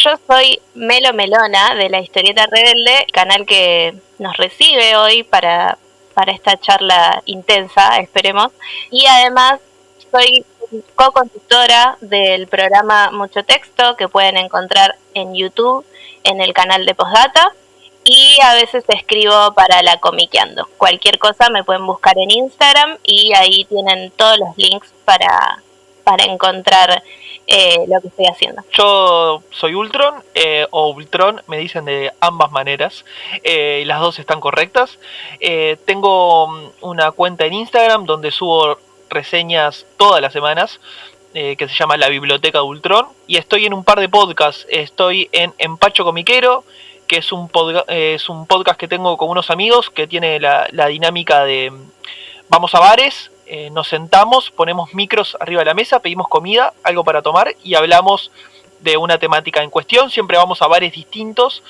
yo soy Melo Melona de La Historieta Rebelde, canal que nos recibe hoy para esta charla intensa, esperemos. Y además soy co-conductora del programa Mucho Texto, que pueden encontrar en YouTube, en el canal de Postdata. Y a veces escribo para La Comiqueando. Cualquier cosa me pueden buscar en Instagram y ahí tienen todos los links para encontrar lo que estoy haciendo. Yo soy Ultron, o Ultron, me dicen de ambas maneras, y las dos están correctas. Tengo una cuenta en Instagram donde subo reseñas todas las semanas, que se llama La Biblioteca de Ultron, y estoy en un par de podcasts. Estoy en Empacho Comiquero, que es un podcast que tengo con unos amigos que tiene la dinámica de vamos a bares, nos sentamos, ponemos micros arriba de la mesa, pedimos comida, algo para tomar y hablamos de una temática en cuestión. Siempre vamos a bares distintos.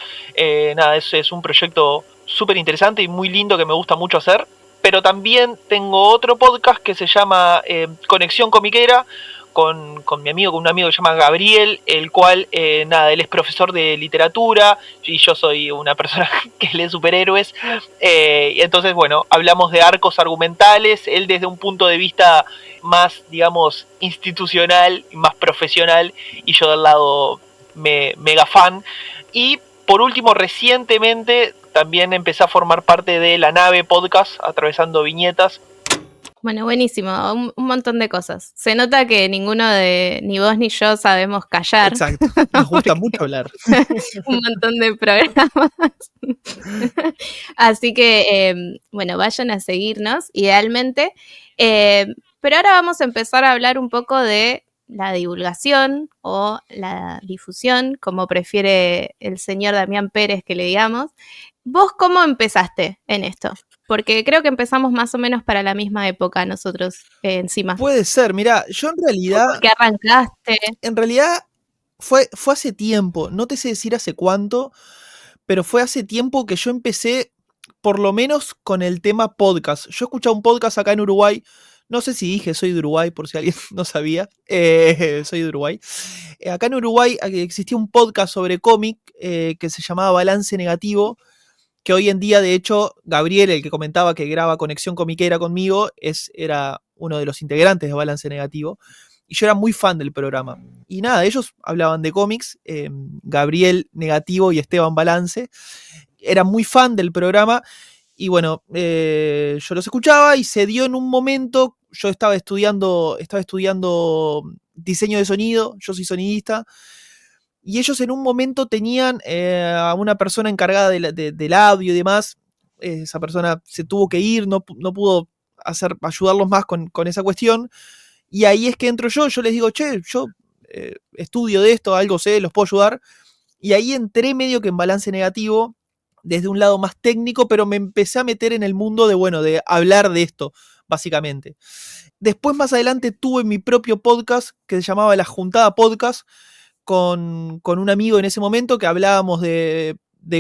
Nada, es un proyecto súper interesante y muy lindo que me gusta mucho hacer. Pero también tengo otro podcast que se llama Conexión Comiquera, con mi amigo, con un amigo que se llama Gabriel, el cual, nada, él es profesor de literatura y yo soy una persona que lee superhéroes. Y entonces, bueno, hablamos de arcos argumentales, él desde un punto de vista más, digamos, institucional, más profesional, y yo del lado mega fan. Y por último, recientemente también empecé a formar parte de La Nave Podcast, Atravesando Viñetas. Bueno, buenísimo, un montón de cosas. Se nota que ninguno de ni vos ni yo sabemos callar. Exacto, nos gusta mucho hablar. Un montón de programas. Así que, bueno, vayan a seguirnos, idealmente. Pero ahora vamos a empezar a hablar un poco de la divulgación o la difusión, como prefiere el señor Damián Pérez que le digamos. ¿Vos cómo empezaste en esto? Porque creo que empezamos más o menos para la misma época nosotros encima. Puede ser, mirá, yo en realidad... ¿Por qué arrancaste? En realidad fue hace tiempo, no te sé decir hace cuánto, pero fue hace tiempo que yo empecé, por lo menos con el tema podcast. Yo escuchaba un podcast acá en Uruguay, no sé si dije soy de Uruguay, por si alguien no sabía, soy de Uruguay. Acá en Uruguay existía un podcast sobre cómic que se llamaba Balance Negativo, que hoy en día, de hecho, Gabriel, el que comentaba que graba Conexión Comiquera conmigo, era uno de los integrantes de Balance Negativo, y yo era muy fan del programa. Y nada, ellos hablaban de cómics, Gabriel Negativo y Esteban Balance, era muy fan del programa, y bueno, yo los escuchaba y se dio en un momento, yo estaba estudiando diseño de sonido, yo soy sonidista, y ellos en un momento tenían a una persona encargada del audio y demás. Esa persona se tuvo que ir, no pudo ayudarlos más con esa cuestión. Y ahí es que entro yo les digo, che, yo estudio de esto, algo sé, los puedo ayudar. Y ahí entré medio que en Balance Negativo, desde un lado más técnico, pero me empecé a meter en el mundo de hablar de esto, básicamente. Después, más adelante, tuve mi propio podcast que se llamaba La Juntada Podcast, con un amigo en ese momento que hablábamos de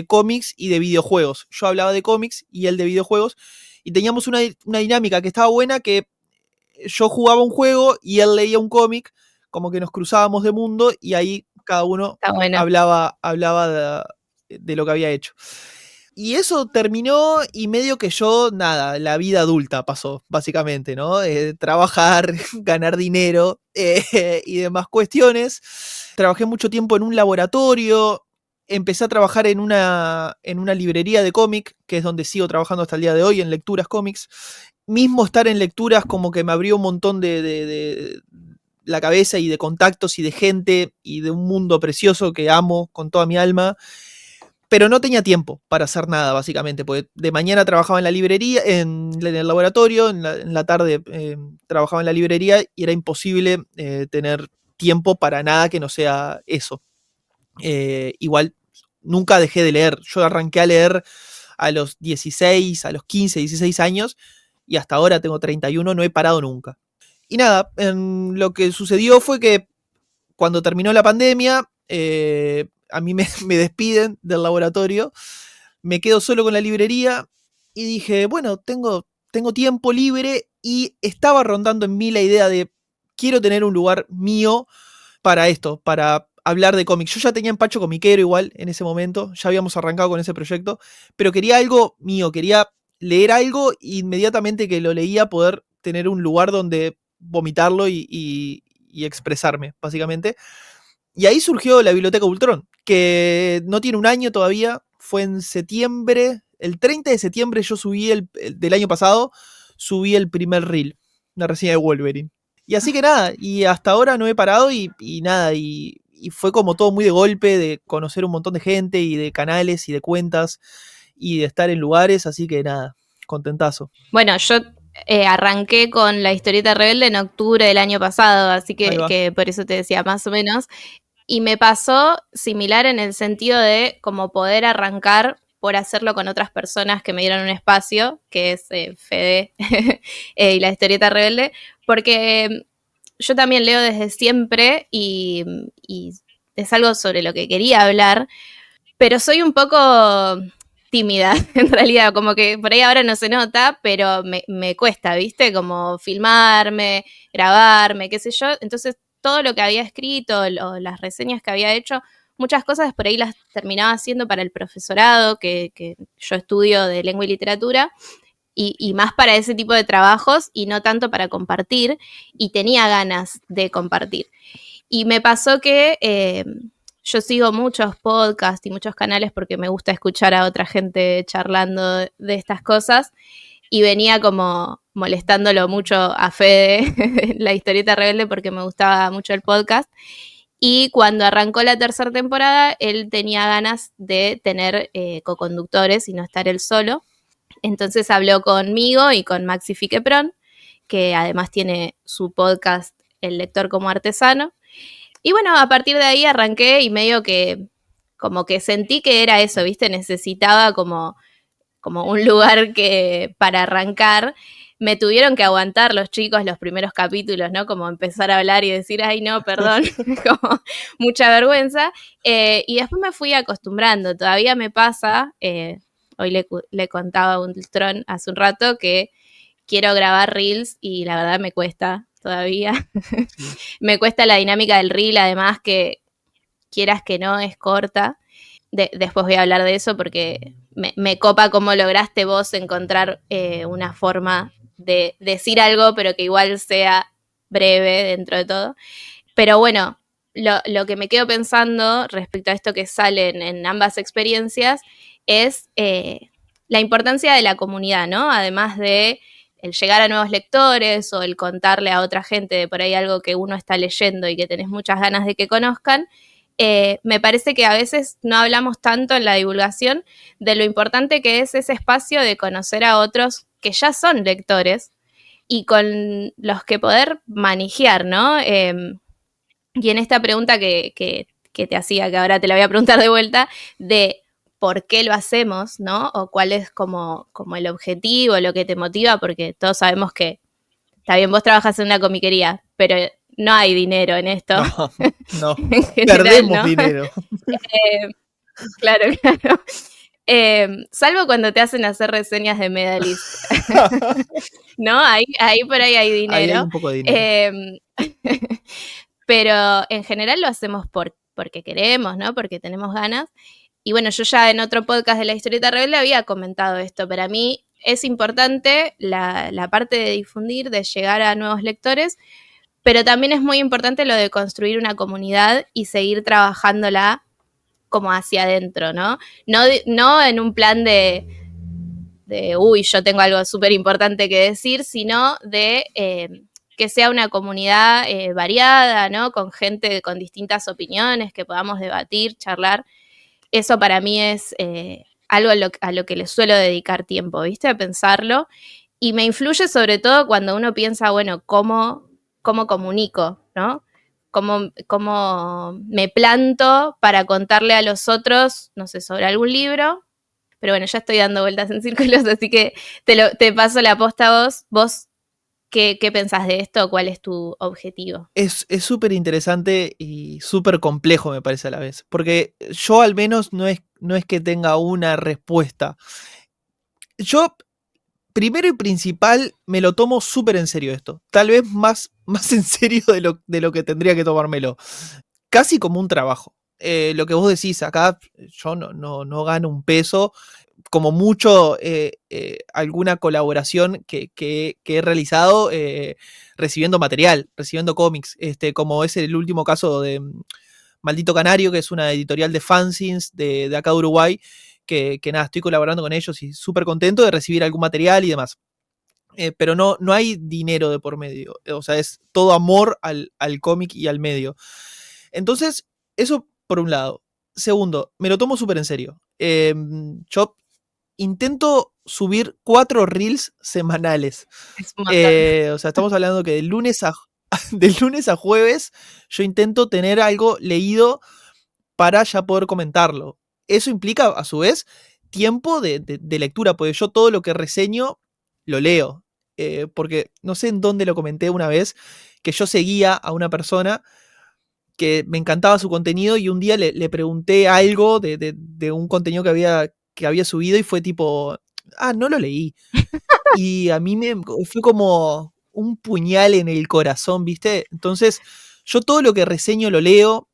cómics y de videojuegos. Yo hablaba de cómics y él de videojuegos, y teníamos una dinámica que estaba buena, que yo jugaba un juego y él leía un cómic, como que nos cruzábamos de mundo y ahí cada uno hablaba de lo que había hecho. Y eso terminó y medio que yo, nada, la vida adulta pasó, básicamente, ¿no? Trabajar, ganar dinero y demás cuestiones. Trabajé mucho tiempo en un laboratorio, empecé a trabajar en una librería de cómic, que es donde sigo trabajando hasta el día de hoy, en Lecturas Cómics. Mismo estar en Lecturas como que me abrió un montón de la cabeza y de contactos y de gente y de un mundo precioso que amo con toda mi alma. Pero no tenía tiempo para hacer nada, básicamente, porque de mañana trabajaba en la librería, en el laboratorio, en la tarde trabajaba en la librería y era imposible tener tiempo para nada que no sea eso. Igual, nunca dejé de leer. Yo arranqué a leer a los 16, a los 15, 16 años y hasta ahora tengo 31, no he parado nunca. Y nada, lo que sucedió fue que cuando terminó la pandemia, a mí me despiden del laboratorio, me quedo solo con la librería y dije, bueno, tengo tiempo libre y estaba rondando en mí la idea de quiero tener un lugar mío para esto, para hablar de cómics. Yo ya tenía empacho comiquero igual en ese momento, ya habíamos arrancado con ese proyecto, pero quería algo mío, quería leer algo e inmediatamente que lo leía poder tener un lugar donde vomitarlo y expresarme, básicamente. Y ahí surgió la Biblioteca Ultron, que no tiene un año todavía, fue en septiembre, el 30 de septiembre yo subí del año pasado, subí el primer reel, una reseña de Wolverine. Y así que nada, y hasta ahora no he parado y nada, y fue como todo muy de golpe, de conocer un montón de gente y de canales y de cuentas y de estar en lugares, así que nada, contentazo. Bueno, yo arranqué con la historieta rebelde en octubre del año pasado, así que por eso te decía más o menos. Y me pasó similar en el sentido de como poder arrancar por hacerlo con otras personas que me dieron un espacio, que es Fede y la historieta rebelde, porque yo también leo desde siempre y es algo sobre lo que quería hablar, pero soy un poco tímida, en realidad, como que por ahí ahora no se nota, pero me cuesta, ¿viste? Como filmarme, grabarme, qué sé yo. Entonces, todo lo que había escrito, las reseñas que había hecho, muchas cosas por ahí las terminaba haciendo para el profesorado, que yo estudio de lengua y literatura, y más para ese tipo de trabajos y no tanto para compartir, y tenía ganas de compartir. Y me pasó que yo sigo muchos podcasts y muchos canales porque me gusta escuchar a otra gente charlando de estas cosas, y venía como molestándolo mucho a Fede, la historieta rebelde, porque me gustaba mucho el podcast. Y cuando arrancó la tercera temporada, él tenía ganas de tener coconductores y no estar él solo. Entonces habló conmigo y con Maxi Fiquepron, que además tiene su podcast El Lector como Artesano. Y bueno, a partir de ahí arranqué y medio que como que sentí que era eso, ¿viste? Necesitaba como un lugar que para arrancar. Me tuvieron que aguantar los chicos los primeros capítulos, ¿no? Como empezar a hablar y decir, ay, no, perdón, como mucha vergüenza. Y después me fui acostumbrando. Todavía me pasa, hoy le contaba a Ultron hace un rato que quiero grabar reels y la verdad me cuesta todavía. Me cuesta la dinámica del reel, además que quieras que no, es corta. Después voy a hablar de eso porque me copa cómo lograste vos encontrar una forma de decir algo, pero que igual sea breve dentro de todo. Pero bueno, lo que me quedo pensando respecto a esto que sale en ambas experiencias es la importancia de la comunidad, ¿no? Además de el llegar a nuevos lectores o el contarle a otra gente de por ahí algo que uno está leyendo y que tenés muchas ganas de que conozcan. Me parece que a veces no hablamos tanto en la divulgación de lo importante que es ese espacio de conocer a otros que ya son lectores y con los que poder manejar, ¿no? Y en esta pregunta que te hacía, que ahora te la voy a preguntar de vuelta, de por qué lo hacemos, ¿no? O cuál es como el objetivo, lo que te motiva, porque todos sabemos que, está bien, vos trabajas en una comiquería, pero no hay dinero en esto. No, En general, perdemos ¿no? dinero. Claro. Salvo cuando te hacen hacer reseñas de Medalist. ¿No? Ahí por ahí hay dinero. Ahí hay un poco de dinero. Pero en general lo hacemos porque queremos, ¿no? Porque tenemos ganas. Y bueno, yo ya en otro podcast de la historieta rebelde había comentado esto. Para mí es importante la parte de difundir, de llegar a nuevos lectores, pero también es muy importante lo de construir una comunidad y seguir trabajándola como hacia adentro, ¿no? No en un plan de uy, yo tengo algo súper importante que decir, sino de que sea una comunidad variada, ¿no? Con gente con distintas opiniones, que podamos debatir, charlar. Eso para mí es algo a lo que le suelo dedicar tiempo, ¿viste? A pensarlo. Y me influye sobre todo cuando uno piensa, bueno, ¿cómo comunico, ¿no? ¿Cómo me planto para contarle a los otros, no sé, sobre algún libro? Pero bueno, ya estoy dando vueltas en círculos, así que te paso la posta a vos. ¿Vos qué pensás de esto? ¿Cuál es tu objetivo? Es súper interesante y súper complejo, me parece a la vez. Porque yo al menos no es que tenga una respuesta. Yo, primero y principal, me lo tomo súper en serio esto. Tal vez más en serio de lo que tendría que tomármelo. casi como un trabajo. Lo que vos decís, acá yo no gano un peso, como mucho alguna colaboración que he realizado recibiendo material, recibiendo cómics, como es el último caso de Maldito Canario, que es una editorial de fanzines de acá de Uruguay, que nada, estoy colaborando con ellos y súper contento de recibir algún material y demás. Pero no hay dinero de por medio, o sea, es todo amor al cómic y al medio. Entonces, eso por un lado. Segundo, me lo tomo súper en serio. Yo intento subir 4 reels semanales. Es un montón. O sea, estamos hablando que de lunes a jueves yo intento tener algo leído para ya poder comentarlo. Eso implica, a su vez, tiempo de lectura, porque yo todo lo que reseño lo leo. Porque no sé en dónde lo comenté una vez, que yo seguía a una persona que me encantaba su contenido y un día le pregunté algo de un contenido que había subido y fue tipo, no lo leí. Y a mí fue como un puñal en el corazón, ¿viste? Entonces, yo todo lo que reseño lo leo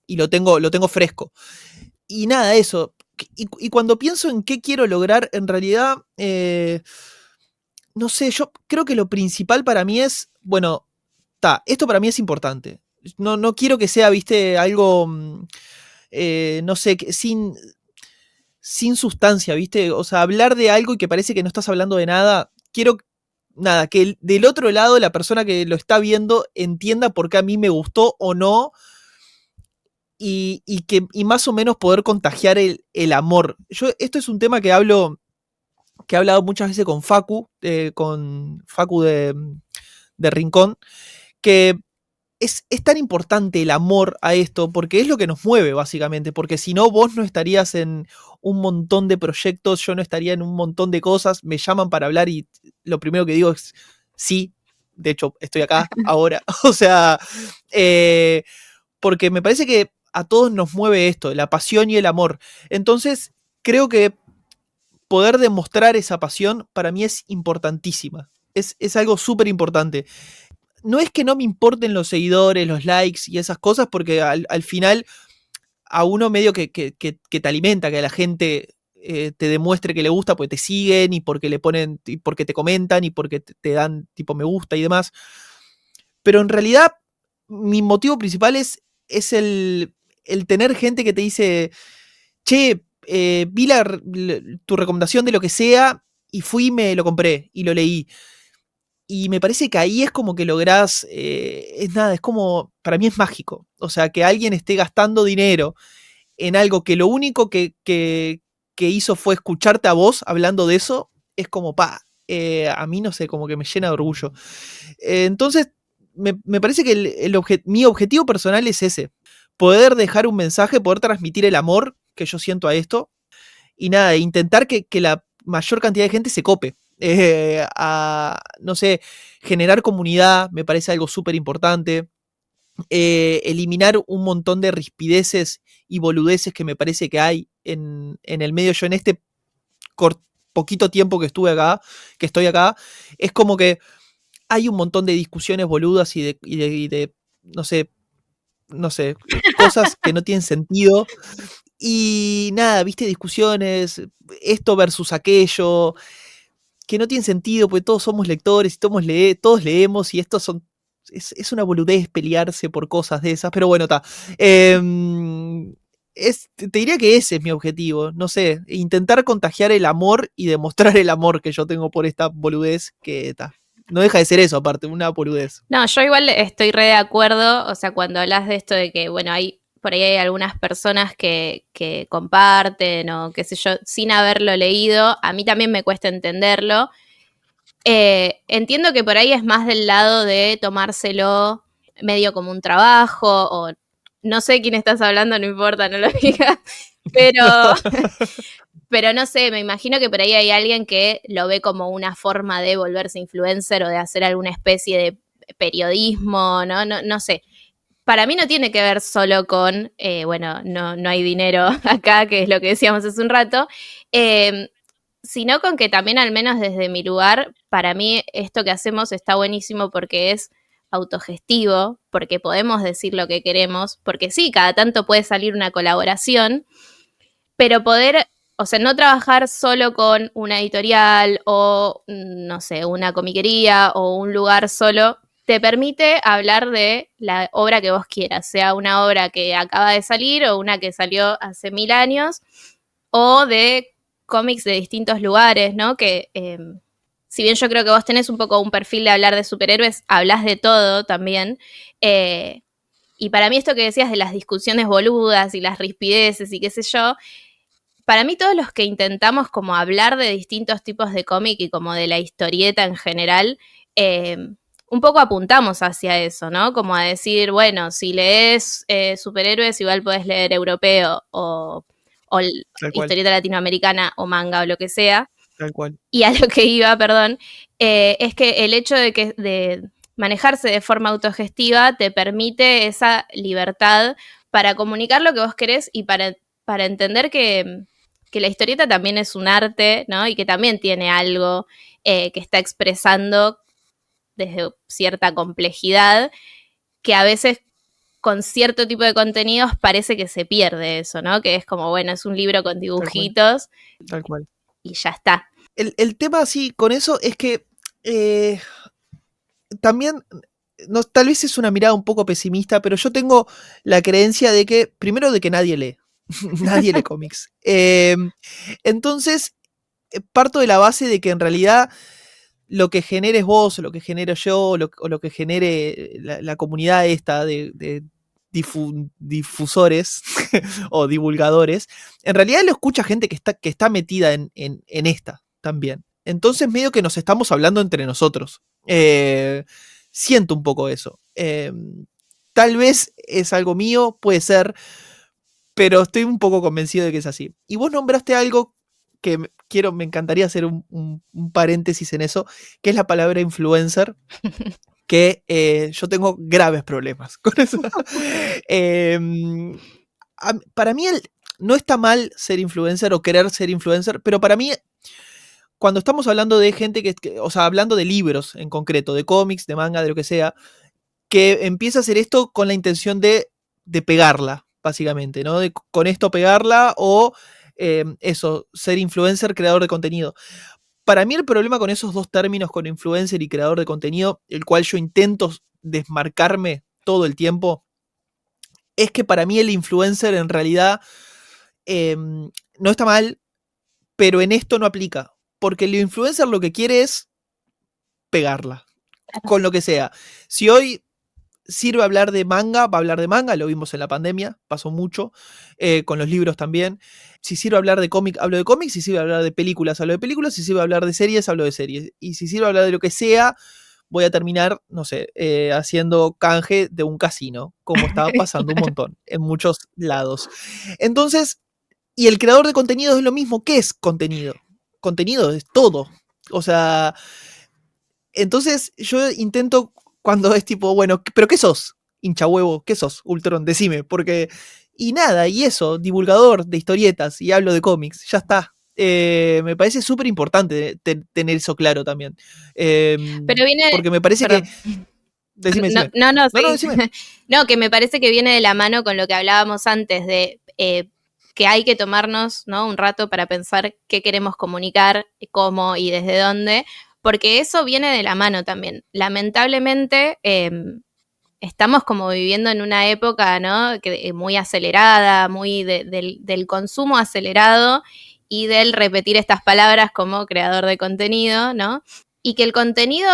y lo tengo fresco. Y nada, eso. Y cuando pienso en qué quiero lograr, en realidad, no sé, yo creo que lo principal para mí es, bueno, esto para mí es importante. No quiero que sea, viste, algo, no sé, sin sustancia, viste. O sea, hablar de algo y que parece que no estás hablando de nada. Quiero, nada, que del otro lado la persona que lo está viendo entienda por qué a mí me gustó o no. Y más o menos poder contagiar el amor. Esto es un tema que he hablado muchas veces con Facu de Rincón, que es tan importante el amor a esto, porque es lo que nos mueve, básicamente, porque si no, vos no estarías en un montón de proyectos, yo no estaría en un montón de cosas, me llaman para hablar y lo primero que digo es sí, de hecho, estoy acá ahora, o sea, porque me parece que a todos nos mueve esto, la pasión y el amor. Entonces, creo que poder demostrar esa pasión para mí es importantísima. Es algo súper importante. No es que no me importen los seguidores, los likes y esas cosas, porque al final a uno medio que te alimenta, que a la gente te demuestre que le gusta, porque te siguen y porque le ponen, y porque te comentan y porque te dan tipo me gusta y demás. Pero en realidad mi motivo principal es el tener gente que te dice, che, vi tu recomendación de lo que sea y fui y me lo compré y lo leí. Y me parece que ahí es como que lográs, es como, para mí es mágico. O sea, que alguien esté gastando dinero en algo que lo único que hizo fue escucharte a vos hablando de eso, es como, a mí no sé, como que me llena de orgullo. Entonces, me parece que mi objetivo personal es ese, poder dejar un mensaje, poder transmitir el amor que yo siento a esto, y nada, intentar que la mayor cantidad de gente se cope. No sé, generar comunidad me parece algo súper importante. Eliminar un montón de rispideces y boludeces que me parece que hay en el medio. Yo en este poquito tiempo que estoy acá, es como que hay un montón de discusiones boludas y de no sé, cosas que no tienen sentido. Y nada, viste, discusiones, esto versus aquello, que no tienen sentido, porque todos somos lectores y todos leemos y es una boludez pelearse por cosas de esas, pero bueno, está. Te diría que ese es mi objetivo, no sé, intentar contagiar el amor y demostrar el amor que yo tengo por esta boludez que está. No deja de ser eso, aparte, una boludez. No, yo igual estoy re de acuerdo, o sea, cuando hablas de esto de que, bueno, por ahí hay algunas personas que comparten o qué sé yo, sin haberlo leído, a mí también me cuesta entenderlo. Entiendo que por ahí es más del lado de tomárselo medio como un trabajo, o no sé quién estás hablando, no importa, no lo digas, pero no sé, me imagino que por ahí hay alguien que lo ve como una forma de volverse influencer o de hacer alguna especie de periodismo, no sé. Para mí no tiene que ver solo con, bueno, no hay dinero acá, que es lo que decíamos hace un rato, sino con que también, al menos desde mi lugar, para mí esto que hacemos está buenísimo porque es autogestivo, porque podemos decir lo que queremos, porque sí, cada tanto puede salir una colaboración, pero poder, o sea, no trabajar solo con una editorial o, no sé, una comiquería o un lugar solo, te permite hablar de la obra que vos quieras, sea una obra que acaba de salir o una que salió hace 1000 años, o de cómics de distintos lugares, ¿no? Que si bien yo creo que vos tenés un poco un perfil de hablar de superhéroes, hablas de todo también. Y para mí esto que decías de las discusiones boludas y las rispideces y qué sé yo, para mí todos los que intentamos como hablar de distintos tipos de cómic y como de la historieta en general, un poco apuntamos hacia eso, ¿no? Como a decir, bueno, si lees superhéroes, igual podés leer europeo o Tal cual, historieta latinoamericana o manga o lo que sea. tal cual. Y a lo que iba, perdón, es que el hecho de manejarse de forma autogestiva te permite esa libertad para comunicar lo que vos querés y para entender que la historieta también es un arte, ¿no? Y que también tiene algo que está expresando desde cierta complejidad, que a veces con cierto tipo de contenidos parece que se pierde eso, ¿no? Que es como, bueno, es un libro con dibujitos Tal cual. y ya está. El tema así con eso es que también, no, tal vez es una mirada un poco pesimista, pero yo tengo la creencia de que, primero, de que nadie lee. Nadie lee cómics. Entonces, parto de la base de que en realidad lo que generes vos, o lo que genero yo, o lo que genere la comunidad esta de difusores o divulgadores, en realidad lo escucha gente que está metida en esta también. Entonces medio que nos estamos hablando entre nosotros. Siento un poco eso. Tal vez es algo mío, puede ser, pero estoy un poco convencido de que es así. Y vos nombraste algo que me encantaría hacer un paréntesis en eso, que es la palabra influencer, que yo tengo graves problemas con eso. Para mí no está mal ser influencer o querer ser influencer, pero para mí, cuando estamos hablando de gente o sea, hablando de libros en concreto, de cómics, de manga, de lo que sea, que empieza a hacer esto con la intención de pegarla, básicamente, ¿no? De con esto pegarla o eso, ser influencer, creador de contenido. Para mí el problema con esos dos términos, con influencer y creador de contenido, el cual yo intento desmarcarme todo el tiempo, es que para mí el influencer en realidad no está mal, pero en esto no aplica. Porque el influencer lo que quiere es pegarla, con lo que sea. Si hoy sirve hablar de manga, va a hablar de manga, lo vimos en la pandemia, pasó mucho, con los libros también. Si sirve hablar de cómic, hablo de cómics, si sirve hablar de películas, hablo de películas, si sirve hablar de series, hablo de series. Y si sirve hablar de lo que sea, voy a terminar, no sé, haciendo canje de un casino, como estaba pasando un montón en muchos lados. Entonces, y el creador de contenido es lo mismo. ¿Qué es contenido? Contenido es todo. O sea, entonces yo intento cuando es tipo, bueno, ¿pero qué sos? Hincha huevo, ¿qué sos? Ultron, decime, porque... Y nada, y eso, divulgador de historietas y hablo de cómics, ya está. Me parece súper importante tener eso claro también. Pero viene... Porque me parece perdón. que... Decime. No, Decime. No, que me parece que viene de la mano con lo que hablábamos antes de que hay que tomarnos, ¿no?, un rato para pensar qué queremos comunicar, cómo y desde dónde, porque eso viene de la mano también. Lamentablemente estamos como viviendo en una época, ¿no?, que, muy acelerada, muy del consumo acelerado y del repetir estas palabras como creador de contenido, ¿no? Y que el contenido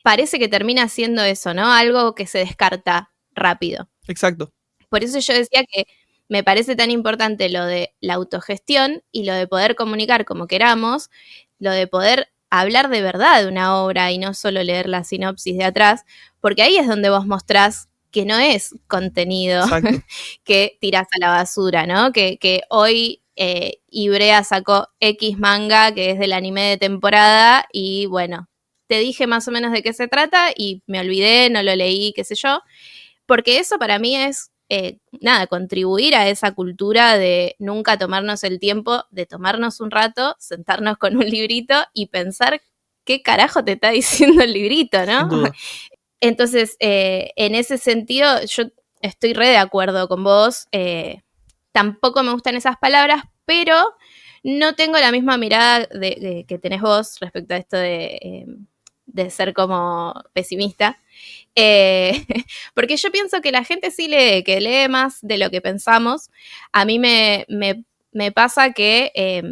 parece que termina siendo eso, ¿no? Algo que se descarta rápido. Exacto. Por eso yo decía que me parece tan importante lo de la autogestión y lo de poder comunicar como queramos, lo de poder hablar de verdad de una obra y no solo leer la sinopsis de atrás, porque ahí es donde vos mostrás que no es contenido que tirás a la basura, ¿no? Que hoy Ibrea sacó X manga, que es del anime de temporada, y bueno, te dije más o menos de qué se trata y me olvidé, no lo leí, qué sé yo, porque eso para mí es, contribuir a esa cultura de nunca tomarnos el tiempo de tomarnos un rato, sentarnos con un librito y pensar qué carajo te está diciendo el librito, ¿no? Sin duda. Entonces, en ese sentido, yo estoy re de acuerdo con vos. Tampoco me gustan esas palabras, pero no tengo la misma mirada que tenés vos respecto a esto de ser como pesimista. Porque yo pienso que la gente sí lee, que lee más de lo que pensamos. A mí me pasa que,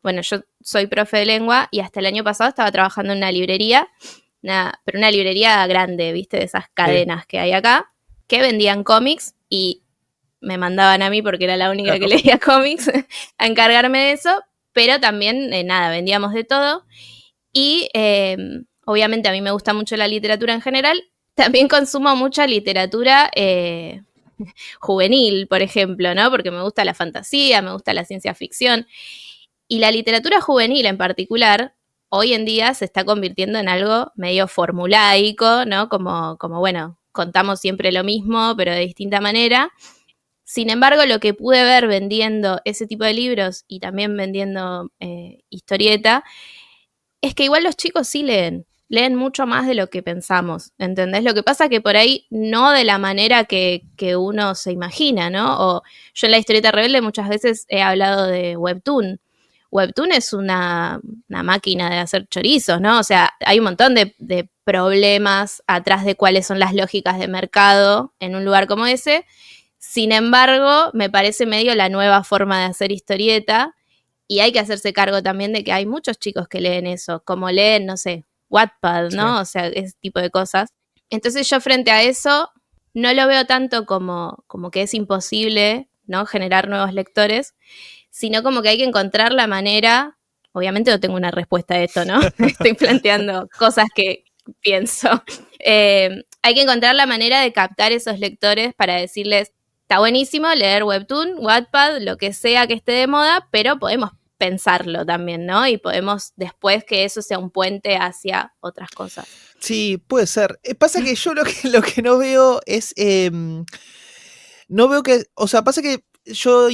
bueno, yo soy profe de lengua y hasta el año pasado estaba trabajando en una librería, pero una librería grande, ¿viste? De esas cadenas que hay acá, que vendían cómics y me mandaban a mí, porque era la única que leía cómics, a encargarme de eso, pero también, nada, vendíamos de todo. Y obviamente a mí me gusta mucho la literatura en general, también consumo mucha literatura juvenil, por ejemplo, ¿no? Porque me gusta la fantasía, me gusta la ciencia ficción. Y la literatura juvenil en particular, hoy en día se está convirtiendo en algo medio formulaico, ¿no? Como bueno, contamos siempre lo mismo, pero de distinta manera. Sin embargo, lo que pude ver vendiendo ese tipo de libros y también vendiendo historieta, es que igual los chicos sí leen mucho más de lo que pensamos, ¿entendés? Lo que pasa es que por ahí no de la manera que uno se imagina, ¿no? O yo en la historieta rebelde muchas veces he hablado de Webtoon. Webtoon es una máquina de hacer chorizos, ¿no? O sea, hay un montón de problemas atrás de cuáles son las lógicas de mercado en un lugar como ese. Sin embargo, me parece medio la nueva forma de hacer historieta y hay que hacerse cargo también de que hay muchos chicos que leen eso, como leen, no sé, Wattpad, ¿no? Sí. O sea, ese tipo de cosas. Entonces yo frente a eso no lo veo tanto como que es imposible, ¿no? Generar nuevos lectores, sino como que hay que encontrar la manera, obviamente no tengo una respuesta a esto, ¿no? Estoy planteando cosas que pienso. Hay que encontrar la manera de captar esos lectores para decirles, está buenísimo leer Webtoon, Wattpad, lo que sea que esté de moda, pero podemos pensarlo también, ¿no? Y podemos después que eso sea un puente hacia otras cosas. Sí, puede ser. Pasa que yo lo que no veo es... no veo que... O sea, pasa que yo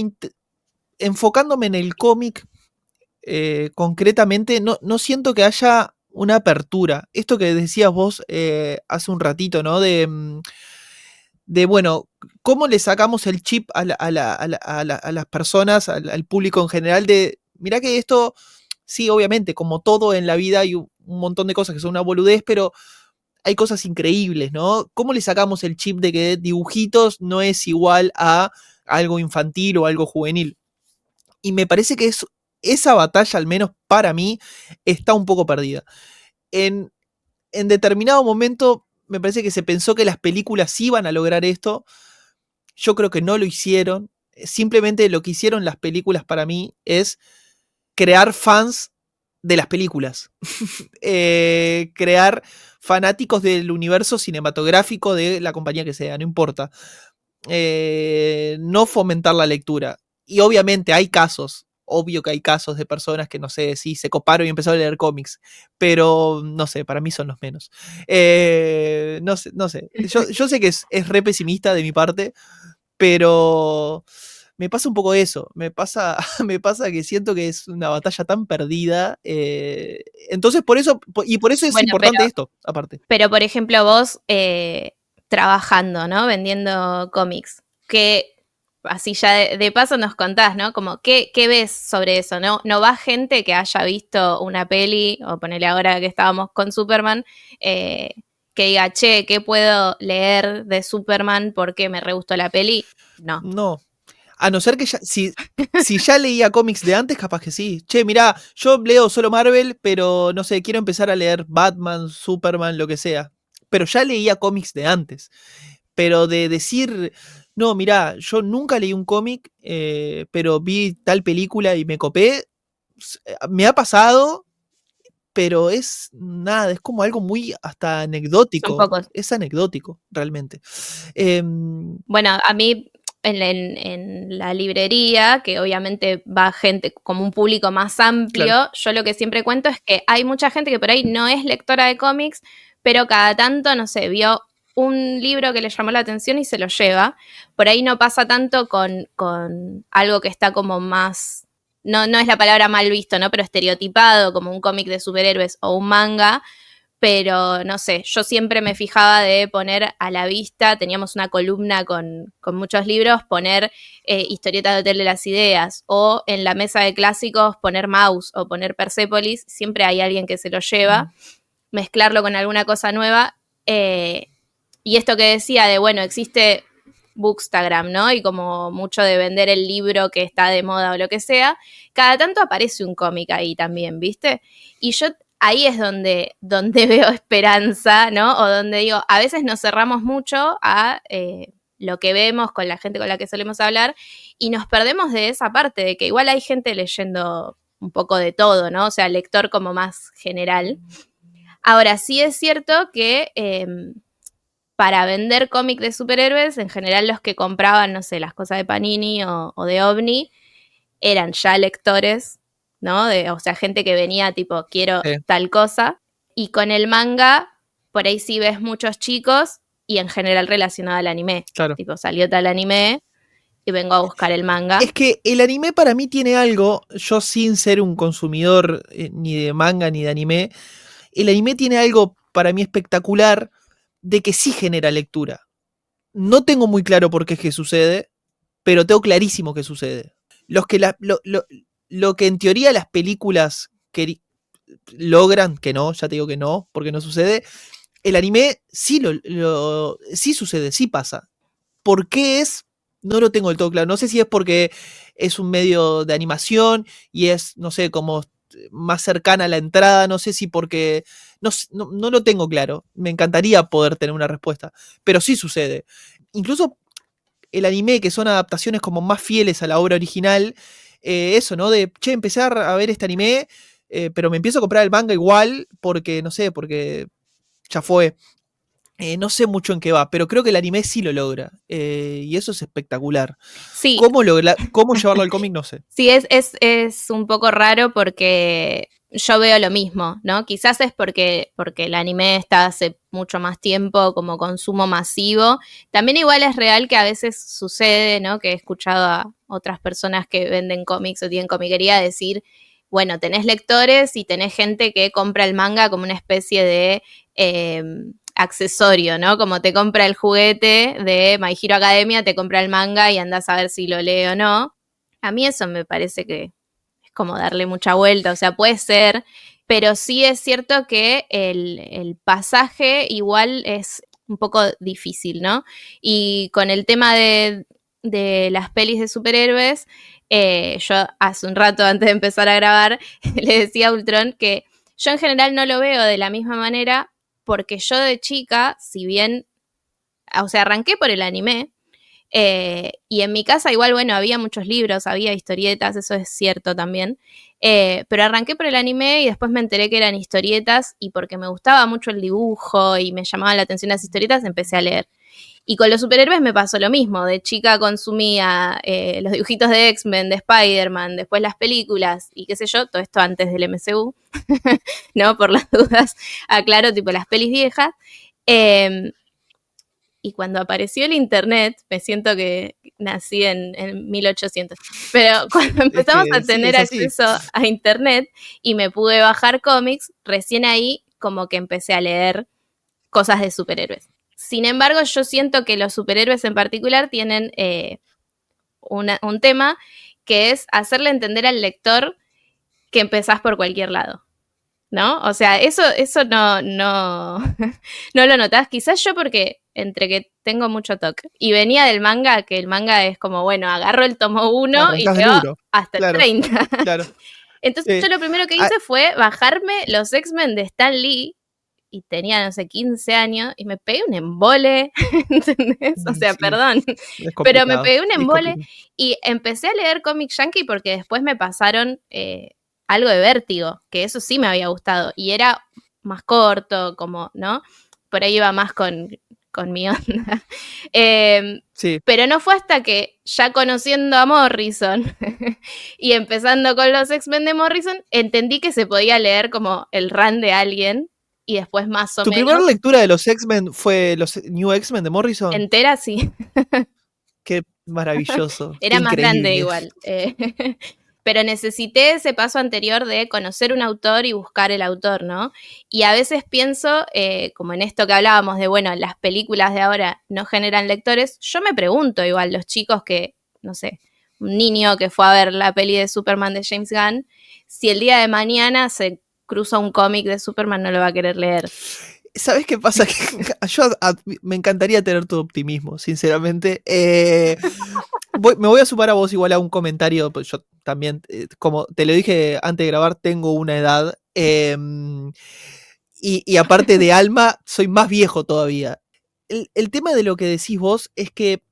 enfocándome en el cómic concretamente, no siento que haya una apertura. Esto que decías vos hace un ratito, ¿no? De bueno, ¿cómo le sacamos el chip a las personas, al público en general? De, mirá que esto, sí, obviamente, como todo en la vida hay un montón de cosas que son una boludez, pero hay cosas increíbles, ¿no? ¿Cómo le sacamos el chip de que dibujitos no es igual a algo infantil o algo juvenil? Y me parece que esa batalla, al menos para mí, está un poco perdida. En determinado momento me parece que se pensó que las películas iban a lograr esto. Yo creo que no lo hicieron. Simplemente lo que hicieron las películas para mí es crear fans de las películas. Crear fanáticos del universo cinematográfico de la compañía que sea, no importa. No fomentar la lectura. Y obviamente hay casos, obvio que hay casos de personas que, no sé, sí, se coparon y empezaron a leer cómics, pero no sé, para mí son los menos. No sé. Yo sé que es re pesimista de mi parte, pero me pasa un poco eso. Me pasa que siento que es una batalla tan perdida. Entonces, por eso es importante esto, aparte. Pero, por ejemplo, vos trabajando, ¿no? Vendiendo cómics, que así ya de paso nos contás, ¿no? Como, ¿qué ves sobre eso? ¿No va gente que haya visto una peli, o ponele ahora que estábamos con Superman, que diga, che, ¿qué puedo leer de Superman porque me re gustó la peli? No. A no ser que si ya leía cómics de antes, capaz que sí. Che, mirá, yo leo solo Marvel, pero no sé, quiero empezar a leer Batman, Superman, lo que sea. Pero ya leía cómics de antes. Pero de decir, no, mirá, yo nunca leí un cómic, pero vi tal película y me copé. Me ha pasado, pero es nada, es como algo muy hasta anecdótico. Son pocos. Es anecdótico, realmente. Bueno, a mí en la librería, que obviamente va gente como un público más amplio, claro. Yo lo que siempre cuento es que hay mucha gente que por ahí no es lectora de cómics, pero cada tanto, no sé, vio un libro que le llamó la atención y se lo lleva. Por ahí no pasa tanto con algo que está como más, no es la palabra mal visto, ¿no? Pero estereotipado, como un cómic de superhéroes o un manga, pero no sé, yo siempre me fijaba de poner a la vista, teníamos una columna con muchos libros, poner Historieta de Hotel de las Ideas, o en la mesa de clásicos poner Maus o poner Persépolis, siempre hay alguien que se lo lleva, mezclarlo con alguna cosa nueva, y esto que decía de, bueno, existe Bookstagram, ¿no? Y como mucho de vender el libro que está de moda o lo que sea, cada tanto aparece un cómic ahí también, ¿viste? Y yo ahí es donde veo esperanza, ¿no? O donde digo, a veces nos cerramos mucho a lo que vemos con la gente con la que solemos hablar y nos perdemos de esa parte, de que igual hay gente leyendo un poco de todo, ¿no? O sea, lector como más general. Ahora, sí es cierto que para vender cómics de superhéroes, en general los que compraban, no sé, las cosas de Panini o de OVNI, eran ya lectores, ¿no? O sea, gente que venía tipo, quiero tal cosa. Y con el manga, por ahí sí ves muchos chicos y en general relacionado al anime. Claro. Tipo, salió tal anime y vengo a buscar el manga. Es que el anime para mí tiene algo, yo sin ser un consumidor ni de manga ni de anime, el anime tiene algo para mí espectacular de que sí genera lectura. No tengo muy claro por qué es que sucede, pero tengo clarísimo que sucede. Lo que en teoría las películas logran, que no, ya te digo que no, porque no sucede, el anime sí, sí sucede, sí pasa. ¿Por qué es? No lo tengo del todo claro. No sé si es porque es un medio de animación y es, no sé, como más cercana a la entrada, no sé si porque... No lo tengo claro. Me encantaría poder tener una respuesta, pero sí sucede. Incluso el anime, que son adaptaciones como más fieles a la obra original, eso, ¿no? De, che, empecé a ver este anime, pero me empiezo a comprar el manga igual porque, no sé, porque ya fue. No sé mucho en qué va, pero creo que el anime sí lo logra. Y eso es espectacular. Sí. ¿Cómo llevarlo al cómic? No sé. Sí, es un poco raro porque yo veo lo mismo, ¿no? Quizás es porque el anime está hace mucho más tiempo como consumo masivo. También igual es real que a veces sucede, ¿no? Que he escuchado a otras personas que venden cómics o tienen comiquería decir, bueno, tenés lectores y tenés gente que compra el manga como una especie de accesorio, ¿no? Como te compra el juguete de My Hero Academia, te compra el manga y andás a ver si lo lee o no. A mí eso me parece que es como darle mucha vuelta, o sea, puede ser, pero sí es cierto que el pasaje igual es un poco difícil, ¿no? Y con el tema de las pelis de superhéroes, yo hace un rato antes de empezar a grabar le decía a Ultron que yo en general no lo veo de la misma manera porque yo de chica, si bien, o sea, arranqué por el anime, y en mi casa igual, bueno, había muchos libros, había historietas, eso es cierto también, pero arranqué por el anime y después me enteré que eran historietas y porque me gustaba mucho el dibujo y me llamaban la atención las historietas, empecé a leer. Y con los superhéroes me pasó lo mismo, de chica consumía los dibujitos de X-Men, de Spider-Man, después las películas y qué sé yo, todo esto antes del MCU, ¿no? Por las dudas, aclaro, tipo las pelis viejas. Y cuando apareció el internet, me siento que nací en 1800, pero cuando empezamos a tener acceso a internet y me pude bajar cómics, recién ahí como que empecé a leer cosas de superhéroes. Sin embargo, yo siento que los superhéroes en particular tienen un tema que es hacerle entender al lector que empezás por cualquier lado, ¿no? O sea, eso no lo notás. Quizás yo porque entre que tengo mucho toque y venía del manga, que el manga es como, bueno, agarro el tomo 1 y leo hasta el 30. Claro. Entonces yo lo primero que hice fue bajarme los X-Men de Stan Lee y tenía, no sé, 15 años y me pegué un embole, ¿entendés? O sea, perdón, pero me pegué un embole y empecé a leer cómic yankee porque después me pasaron algo de Vértigo, que eso sí me había gustado y era más corto, como, ¿no? Por ahí iba más con mi onda. Pero no fue hasta que ya conociendo a Morrison y empezando con los X-Men de Morrison, entendí que se podía leer como el run de alguien y después más o menos... ¿Tu primera lectura de los X-Men fue los New X-Men de Morrison? Entera, sí. Qué maravilloso. Era qué más increíble. grande igual. pero necesité ese paso anterior de conocer un autor y buscar el autor, ¿no? Y a veces pienso, como en esto que hablábamos de, bueno, las películas de ahora no generan lectores, yo me pregunto igual, los chicos que, no sé, un niño que fue a ver la peli de Superman de James Gunn, si el día de mañana se cruza un cómic de Superman, no lo va a querer leer. ¿Sabes qué pasa? Que me encantaría tener tu optimismo, sinceramente. Me voy a sumar a vos igual a un comentario, pues yo también, como te lo dije antes de grabar, tengo una edad, y aparte de alma, soy más viejo todavía. El tema de lo que decís vos es que,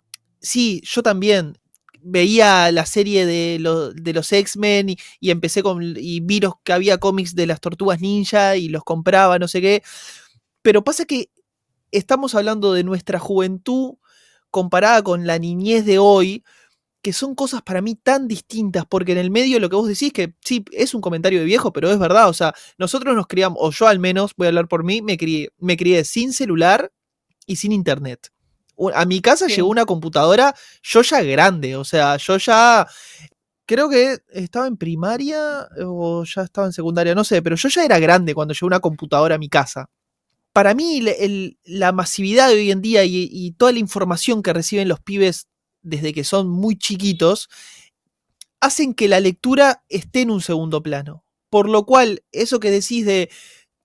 sí, yo también veía la serie de los X-Men y empecé y vi que había cómics de las Tortugas Ninja y los compraba, no sé qué, pero pasa que estamos hablando de nuestra juventud comparada con la niñez de hoy, que son cosas para mí tan distintas, porque en el medio lo que vos decís, que sí, es un comentario de viejo, pero es verdad, o sea, nosotros nos criamos, o yo al menos, voy a hablar por mí, me crié sin celular y sin internet. A mi casa Sí. llegó una computadora, yo ya grande, o sea, yo ya creo que estaba en primaria o ya estaba en secundaria, no sé, pero yo ya era grande cuando llegó una computadora a mi casa. Para mí, la masividad de hoy en día y toda la información que reciben los pibes desde que son muy chiquitos, hacen que la lectura esté en un segundo plano. Por lo cual, eso que decís de,